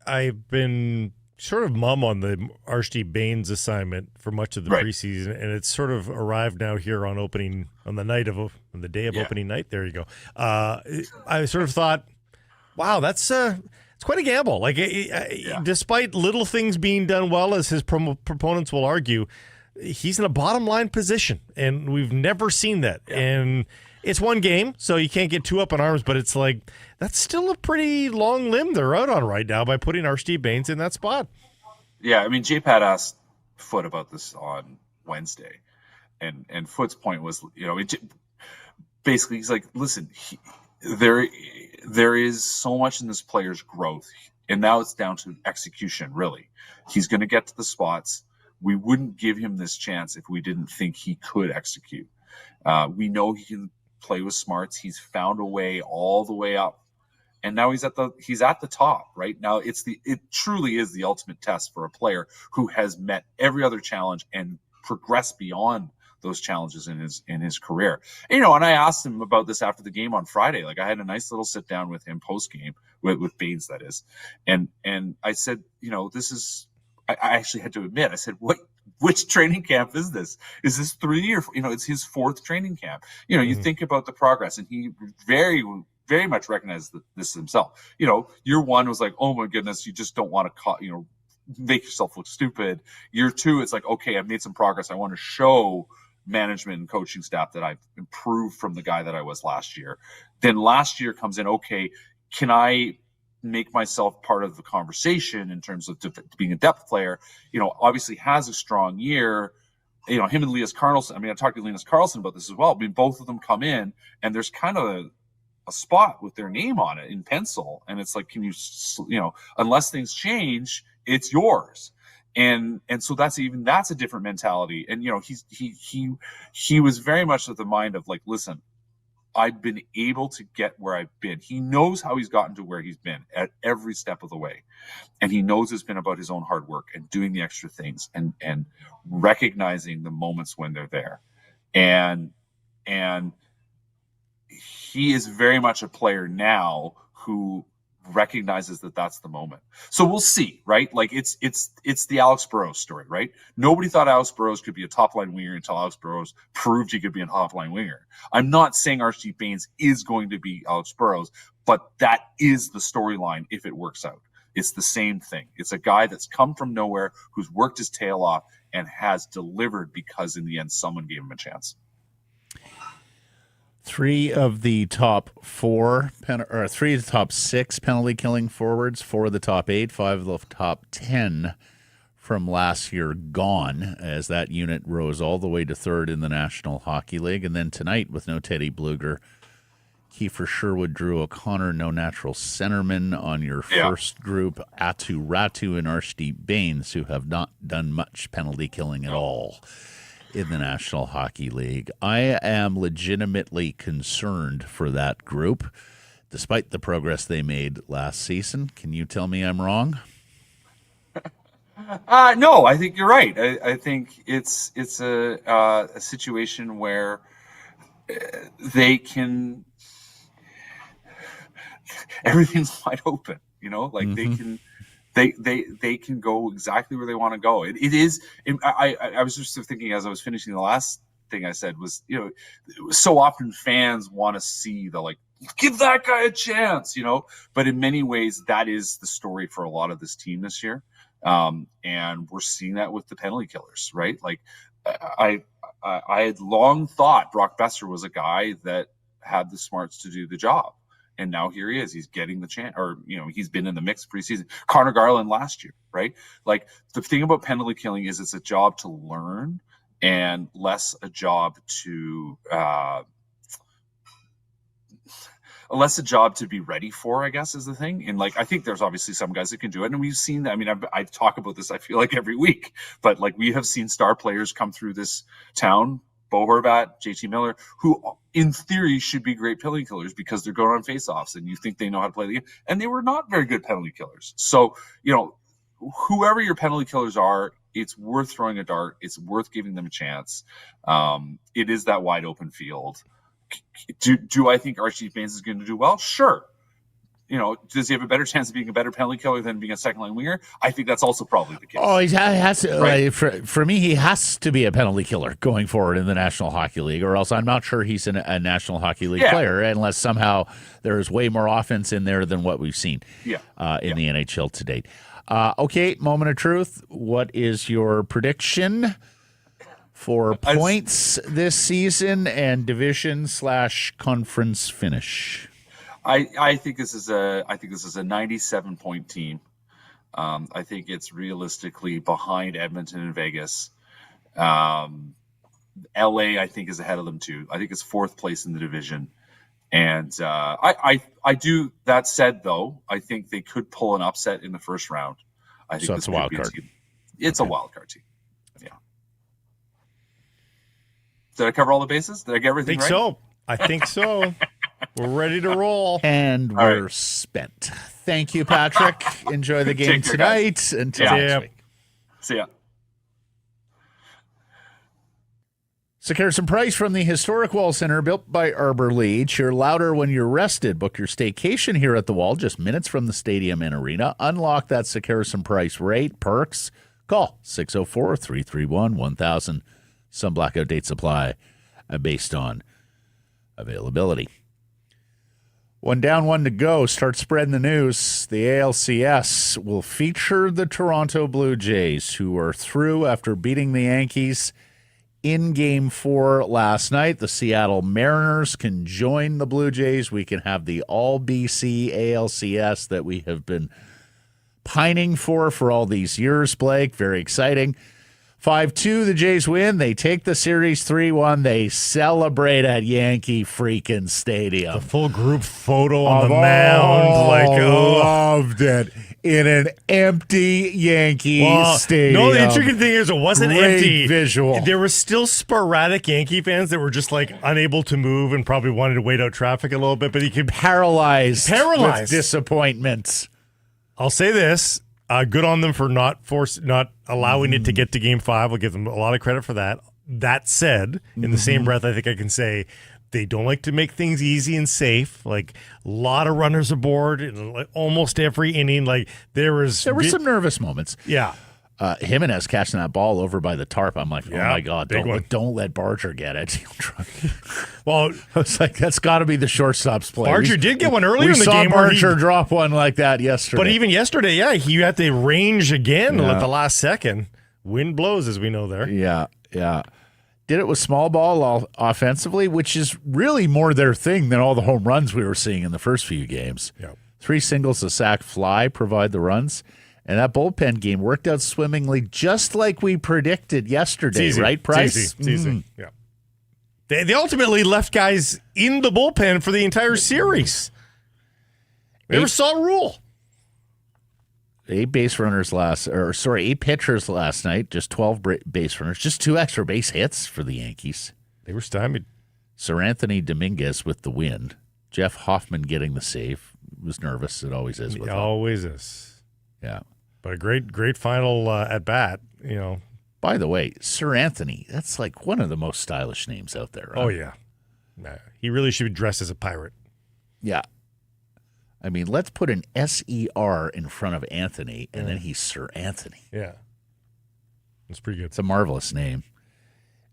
I've been sort of mum on the Archie Bains assignment for much of the preseason, and it's sort of arrived now here on the day of opening night. There you go. I sort of thought, wow, that's it's quite a gamble. Like, despite little things being done well, as his proponents will argue, he's in a bottom line position, and we've never seen that. Yeah. And it's one game, so you can't get too up in arms, but it's like that's still a pretty long limb they're out on right now by putting Archie Bains in that spot. Yeah, I mean, J-Pat asked Foote about this on Wednesday, and Foote's point was, you know, basically he's like, listen, there is so much in this player's growth, and now it's down to execution, really. He's going to get to the spots. We wouldn't give him this chance if we didn't think he could execute. We know he can play with smarts. He's found a way all the way up, and now he's at the top. Right now, it truly is the ultimate test for a player who has met every other challenge and progressed beyond those challenges in his career. And, you know, and I asked him about this after the game on Friday. Like, I had a nice little sit down with him post game with Bains, that is, and I said, you know, this is. I actually had to admit, I said, which training camp is this? Is this 3 or, you know, it's his 4th training camp. You know, you think about the progress, and he very, very much recognized this himself. You know, year 1 was like, oh my goodness, you just don't want to, you know, make yourself look stupid. Year 2, it's like, okay, I've made some progress. I want to show management and coaching staff that I've improved from the guy that I was last year. Then last year comes in, okay, can I make myself part of the conversation in terms of being a depth player? You know, obviously has a strong year. You know, him and Linus Karlsson, I mean, I talked to Linus Karlsson about this as well. I mean, both of them come in and there's kind of a spot with their name on it in pencil. And it's like, you know, unless things change, it's yours. And so that's a different mentality. And, you know, he was very much of the mind of like, listen, I've been able to get where I've been. He knows how he's gotten to where he's been at every step of the way. And he knows it's been about his own hard work and doing the extra things and recognizing the moments when they're there. And he is very much a player now who recognizes that that's the moment. So we'll see, right? Like it's the Alex Burrows story, right? Nobody thought Alex Burrows could be a top line winger until Alex Burrows proved he could be a top line winger. I'm not saying Archie Bains is going to be Alex Burrows, but that is the storyline if it works out. It's the same thing. It's a guy that's come from nowhere, who's worked his tail off and has delivered because in the end someone gave him a chance. 3 of the top 6 penalty killing forwards, 4 of the top 8, 5 of the top 10 from last year gone, as that unit rose all the way to 3rd in the National Hockey League. And then tonight, with no Teddy Bluger, Kiefer Sherwood, Drew O'Connor, no natural centerman on your first group, Atu Ratu and Arshdeep Bains, who have not done much penalty killing at all in the National Hockey League. I am legitimately concerned for that group, despite the progress they made last season. Can you tell me I'm wrong? No, I think you're right. I think it's a situation where they can. Everything's wide open, like they can. They can go exactly where they want to go. It is. I was just thinking as I was finishing the last thing I said was, so often fans want to see the give that guy a chance, But in many ways, that is the story for a lot of this team this year, and we're seeing that with the penalty killers, right? Like I had long thought Brock Besser was a guy that had the smarts to do the job. And now here he is. He's getting the chance, or, he's been in the mix preseason. Connor Garland last year, right? Like, the thing about penalty killing is it's a job to learn and less a job to be ready for, I guess, is the thing. And I think there's obviously some guys that can do it. And we've seen that. I mean, I talk about this, I feel like every week, but we have seen star players come through this town, Bo Horvat, JT Miller, who in theory should be great penalty killers because they're going on faceoffs and you think they know how to play the game. And they were not very good penalty killers. So, whoever your penalty killers are, it's worth throwing a dart. It's worth giving them a chance. It is that wide open field. Do I think Archie Bains is going to do well? Sure. Does he have a better chance of being a better penalty killer than being a second-line winger? I think that's also probably the case. Oh, he has to. Right. For me, he has to be a penalty killer going forward in the National Hockey League, or else I'm not sure he's a National Hockey League player, unless somehow there's way more offense in there than what we've seen in the NHL to date. Okay, moment of truth. What is your prediction for points this season and division/conference finish? I think this is a 97-point team. I think it's realistically behind Edmonton and Vegas. LA, I think, is ahead of them too. I think it's fourth place in the division. And I do. That said, though, I think they could pull an upset in the first round. I think so it's a wild card. It's a wild card team. Yeah. Did I cover all the bases? Did I get everything right? I think so. We're ready to roll. And we're spent. Thank you, Patrick. Enjoy the game tonight. Until next week. See ya. Sekeres and Price from the Historic Wall Center, built by Arbor Lee. Cheer louder when you're rested. Book your staycation here at the Wall, just minutes from the stadium and arena. Unlock that Sekeres and Price rate. Perks. Call 604-331-1000. Some blackout date supply based on availability. One down, one to go. Start spreading the news. The ALCS will feature the Toronto Blue Jays, who are through after beating the Yankees in Game 4 last night. The Seattle Mariners can join the Blue Jays. We can have the all-BC ALCS that we have been pining for all these years, Blake. Very exciting. 5-2, the Jays win. They take the series 3-1. They celebrate at Yankee freaking Stadium. The full group photo on the mound. Loved it. In an empty Yankee Stadium. No, the intriguing thing is it wasn't empty. Visual. There were still sporadic Yankee fans that were just unable to move and probably wanted to wait out traffic a little bit, but he could paralyzed with disappointments. I'll say this. Good on them for not allowing it to get to Game 5. I'll give them a lot of credit for that. That said, in the same breath, I think I can say they don't like to make things easy and safe. A lot of runners aboard in almost every inning. There were some nervous moments. Yeah. Jimenez catching that ball over by the tarp. I'm like, oh my God, don't let Barger get it. Well, I was like, that's got to be the shortstop's play. Barger did get one earlier in the game. We saw Barger drop one like that yesterday. But even yesterday, he had to range again at the last second. Wind blows, as we know there. Yeah. Did it with small ball offensively, which is really more their thing than all the home runs we were seeing in the first few games. Yeah. 3 singles, a sac fly provide the runs. And that bullpen game worked out swimmingly, just like we predicted yesterday, right, Price? It's easy. Yeah. They ultimately left guys in the bullpen for the entire series. We never saw a rule. 8 pitchers last night, just 12 base runners, just 2 extra base hits for the Yankees. They were stymied. Sir Anthony Dominguez with the win. Jeff Hoffman getting the save. Was nervous. It always is. With always is. Yeah. But a great final at bat, By the way, Sir Anthony, that's like one of the most stylish names out there. Right? Oh, yeah. Nah, he really should be dressed as a pirate. Yeah. I mean, let's put an S-E-R in front of Anthony, and then he's Sir Anthony. Yeah. That's pretty good. It's a marvelous name.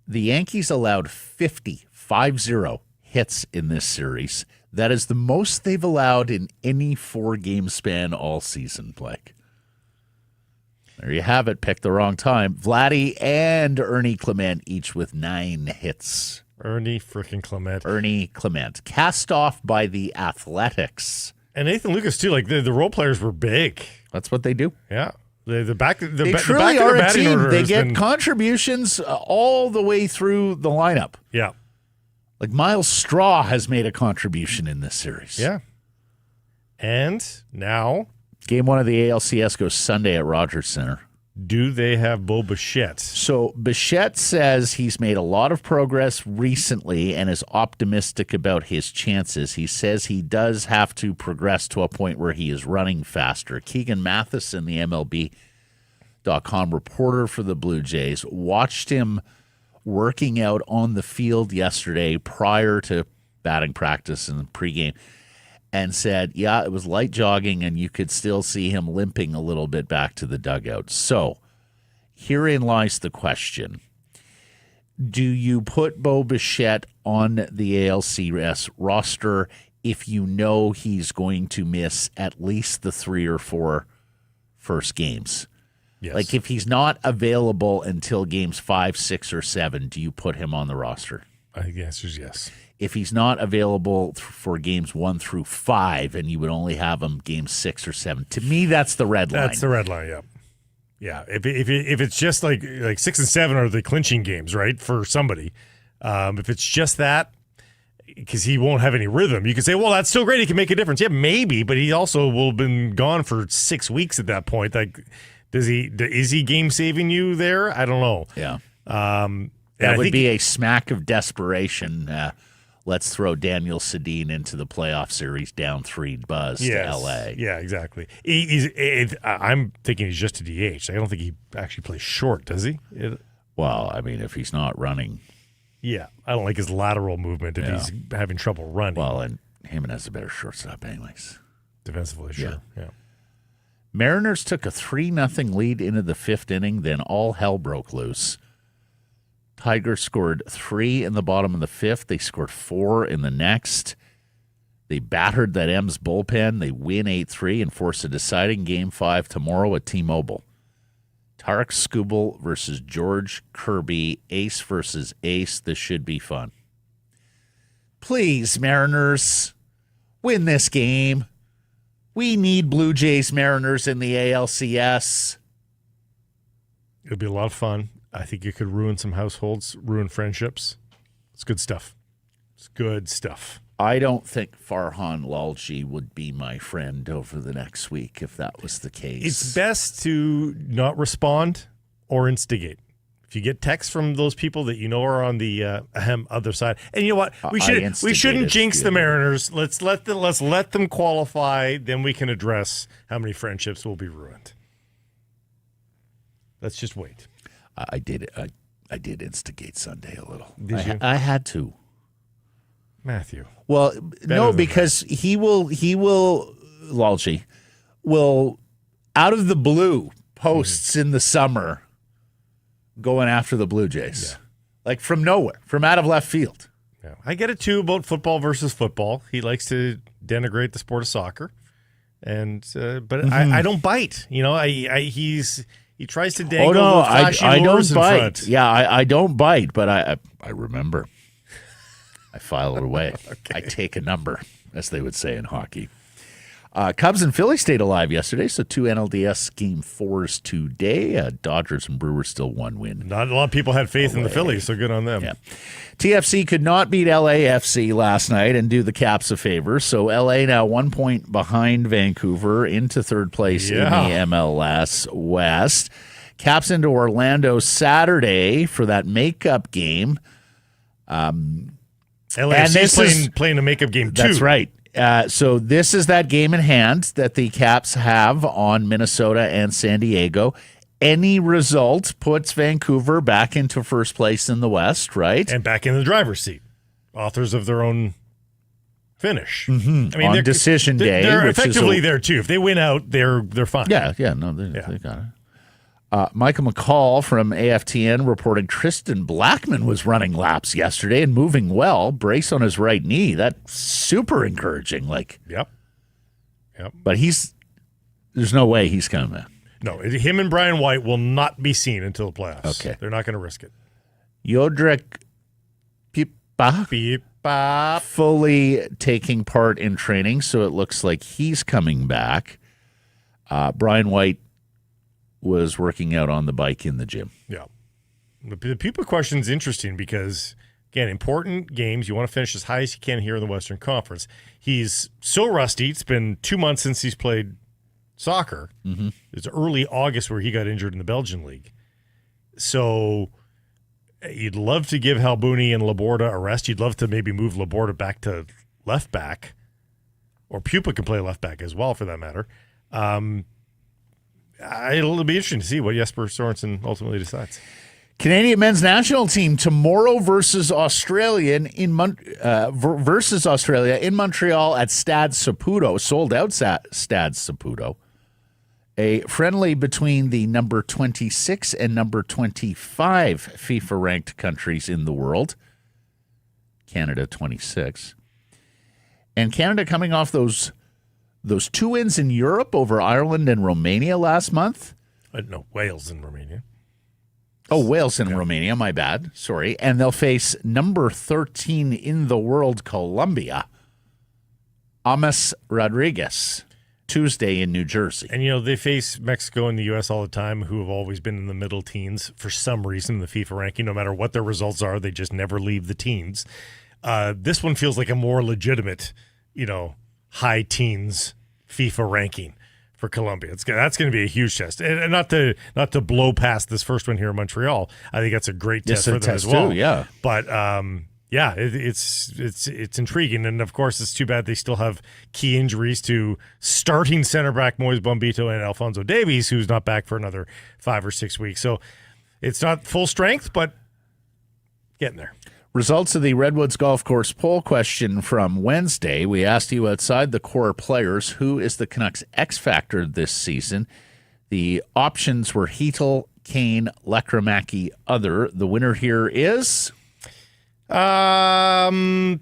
The Yankees allowed 50 hits in this series. That is the most they've allowed in any 4-game span all season, Blake. There you have it. Pick the wrong time. Vladdy and Ernie Clement each with 9 hits. Ernie freaking Clement. Ernie Clement. Cast off by the Athletics. And Nathan Lucas, too. Like, the role players were big. That's what they do. Yeah. They truly are a team. They get contributions all the way through the lineup. Yeah. Like Miles Straw has made a contribution in this series. Yeah. And now, Game 1 of the ALCS goes Sunday at Rogers Center. do they have Bo Bichette? So Bichette says he's made a lot of progress recently and is optimistic about his chances. He says he does have to progress to a point where he is running faster. Keegan Matheson, the MLB.com reporter for the Blue Jays, watched him working out on the field yesterday prior to batting practice and pregame, and said, yeah, it was light jogging, and you could still see him limping a little bit back to the dugout. So herein lies the question. Do you put Bo Bichette on the ALCS roster if you know he's going to miss at least the 3 or 4 first games? Yes. Like, if he's not available until games 5, 6, or 7, do you put him on the roster? I think the answer is yes. If he's not available for games 1 through 5 and you would only have him games 6 or 7, to me, that's the red line. That's the red line, yeah. Yeah, if it's just like 6 and 7 are the clinching games, right, for somebody. If it's just that, because he won't have any rhythm, you can say, well, that's still great. He can make a difference. Yeah, maybe, but he also will have been gone for 6 weeks at that point. Like, is he game saving you there? I don't know. Yeah. That would be a smack of desperation. Let's throw Daniel Sedin into the playoff series down 3 buzz to LA. Yeah, exactly. I'm thinking he's just a DH. I don't think he actually plays short, does he? Well, I mean, if he's not running. Yeah, I don't like his lateral movement if he's having trouble running. Well, and Harman has a better shortstop anyways. Defensively, sure. Yeah. Mariners took a 3-0 lead into the 5th inning, then all hell broke loose. Tigers scored 3 in the bottom of the 5th. They scored 4 in the next. They battered that M's bullpen. They win 8-3 and force a deciding Game 5 tomorrow at T-Mobile. Tarek Skubal versus George Kirby. Ace versus Ace. This should be fun. Please, Mariners, win this game. We need Blue Jays Mariners in the ALCS. It'll be a lot of fun. I think it could ruin some households, ruin friendships. It's good stuff. It's good stuff. I don't think Farhan Lalji would be my friend over the next week if that was the case. It's best to not respond or instigate. If you get texts from those people that you know are on the other side, and you know what, we shouldn't jinx the Mariners. Let's let them qualify. Then we can address how many friendships will be ruined. Let's just wait. I did instigate Sunday a little. Did you? I had to. Matthew. Well, no, because he will Lalji will out of the blue posts in the summer going after the Blue Jays. Yeah. Like from nowhere, from out of left field. Yeah. I get it too about football versus football. He likes to denigrate the sport of soccer. And but I don't bite. You know, he tries to dangle flashy lures in front. Yeah, I don't bite, but I remember. I file it away. Okay. I take a number, as they would say in hockey. Cubs and Phillies stayed alive yesterday, so 2 NLDS Game 4s today. Dodgers and Brewers still 1 win. Not a lot of people had faith in the Phillies, so good on them. Yeah. TFC could not beat LAFC last night and do the Caps a favor, so LA now 1 point behind Vancouver into third place in the MLS West. Caps into Orlando Saturday for that makeup game. LAFC playing a makeup game too. That's right. So this is that game in hand that the Caps have on Minnesota and San Diego. Any result puts Vancouver back into first place in the West, right? And back in the driver's seat. Authors of their own finish. Mm-hmm. I mean, on decision day. They're effectively there too. If they win out, they're fine. Yeah, they got it. Michael McCall from AFTN reported Tristan Blackmon was running laps yesterday and moving well. Brace on his right knee. That's super encouraging. Yep. But there's no way he's coming back. No, him and Brian White will not be seen until the playoffs. Okay. They're not going to risk it. Jodrek Pipa fully taking part in training, so it looks like he's coming back. Brian White was working out on the bike in the gym. Yeah. The people question is interesting because, again, important games. You want to finish as high as you can here in the Western Conference. He's so rusty. It's been 2 months since he's played soccer. Mm-hmm. It's early August where he got injured in the Belgian league. So you'd love to give Halbuni and Laborda a rest. You'd love to maybe move Laborda back to left back, or Pupa can play left back as well for that matter. It'll be interesting to see what Jesper Sorensen ultimately decides. Canadian men's national team tomorrow versus Australia in Montreal at Stade Saputo, sold out Stade Saputo. A friendly between the number 26 and number 25 FIFA ranked countries in the world. Canada 26. And Canada coming off those 2 wins in Europe over Ireland and Romania last month. No, Wales and Romania. Oh, Wales and Romania, my bad. Sorry. And they'll face number 13 in the world, Colombia, Ames Rodriguez, Tuesday in New Jersey. And, they face Mexico and the U.S. all the time, who have always been in the middle teens for some reason in the FIFA ranking. No matter what their results are, they just never leave the teens. This one feels like a more legitimate, high teens FIFA ranking for Colombia. That's going to be a huge test, and not to blow past this first one here in Montreal. I think that's a great test for them as well. Too, yeah, but it's intriguing, and of course it's too bad they still have key injuries to starting center back Moise Bombito and Alphonso Davies, who's not back for another 5 or 6 weeks. So it's not full strength, but getting there. Results of the Redwoods Golf Course poll question from Wednesday. We asked you outside the core players, who is the Canucks X factor this season? The options were Heatle, Kane, Lekkerimaki, other. The winner here is? I'm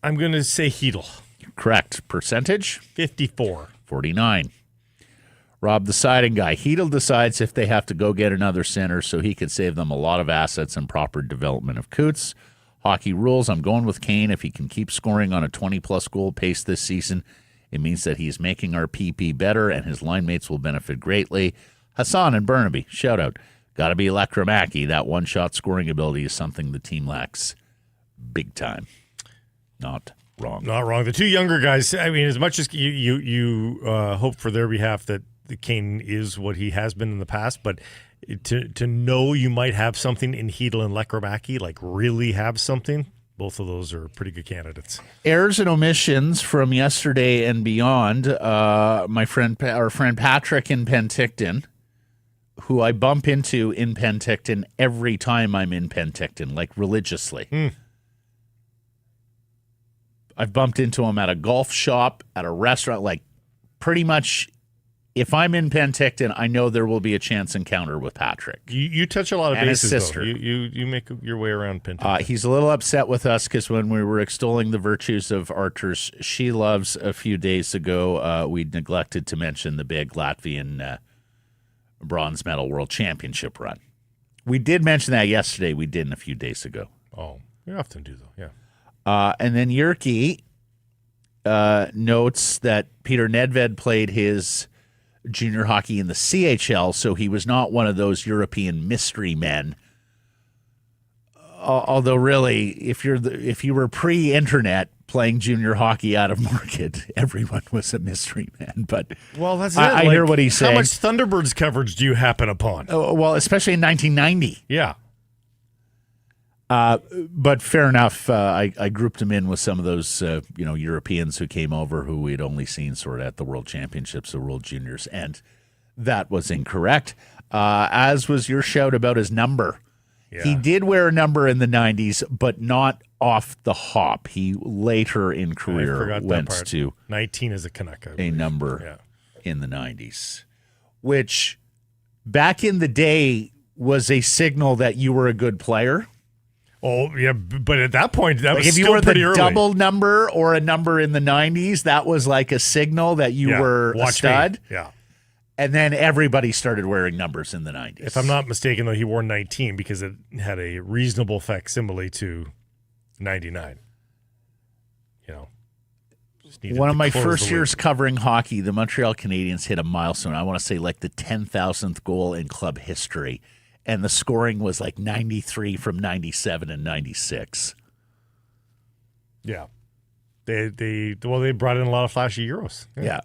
going to say Heatle. Correct. Percentage? 54. 49. Rob, the siding guy. Heatle decides if they have to go get another center so he could save them a lot of assets and proper development of Cootes. Hockey rules. I'm going with Kane. If he can keep scoring on a 20-plus goal pace this season, it means that he's making our PP better and his line mates will benefit greatly. Hassan and Burnaby, shout out. Got to be Lekkerimaki. That one-shot scoring ability is something the team lacks big time. Not wrong. Not wrong. The two younger guys, I mean, as much as you hope for their behalf that Kane is what he has been in the past, but to know you might have something in Heatle and Lekkerimaki, like really have something, both of those are pretty good candidates. Errors and omissions from yesterday and beyond. Our friend Patrick in Penticton, who I bump into in Penticton every time I'm in Penticton, like religiously. I've bumped into him at a golf shop, at a restaurant, like pretty much. If I'm in Penticton, I know there will be a chance encounter with Patrick. You touch a lot of and bases, his sister. Though. You make your way around Penticton. He's a little upset with us because when we were extolling the virtues of Archer's She Loves a few days ago, we neglected to mention the big Latvian bronze medal world championship run. We did mention that yesterday. We didn't a few days ago. Oh, we often do, though, yeah. And then Yerke notes that Peter Nedved played his junior hockey in the CHL, so he was not one of those European mystery men. Although, really, if you were pre-internet playing junior hockey out of market, everyone was a mystery man. But that's I hear what he's saying. How much Thunderbirds coverage do you happen upon? Well, especially in 1990. Yeah. But fair enough. I grouped him in with some of those, Europeans who came over who we'd only seen sort of at the World Championships, the World Juniors, and that was incorrect. As was your shout about his number. Yeah. He did wear a number in the 90s, but not off the hop. He later in career went to 19 as a Canuck. A number in the 90s, which back in the day was a signal that you were a good player. Oh, yeah, but at that point, that was if still you were pretty the early. double number or a number in the 90s, that was like a signal that you were a stud. Me. Yeah. And then everybody started wearing numbers in the 90s. If I'm not mistaken, though, he wore 19 because it had a reasonable facsimile to 99. One of my first years covering hockey, the Montreal Canadiens hit a milestone. I want to say like the 10,000th goal in club history. And the scoring was like 93 from 97 and 96. Yeah. They brought in a lot of flashy Euros. Yeah.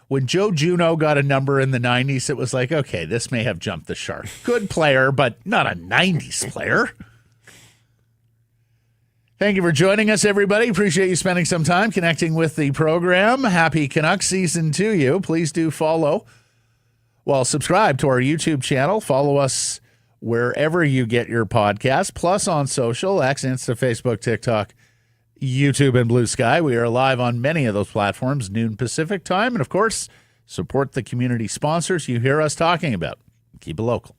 When Joe Juneau got a number in the 90s, it was like, okay, this may have jumped the shark. Good player, but not a 90s player. Thank you for joining us, everybody. Appreciate you spending some time connecting with the program. Happy Canucks season to you. Please do follow. Well, subscribe to our YouTube channel. Follow us wherever you get your podcast, plus on social, X, Insta, Facebook, TikTok, YouTube, and Blue Sky. We are live on many of those platforms, noon Pacific time. And, of course, support the community sponsors you hear us talking about. Keep it local.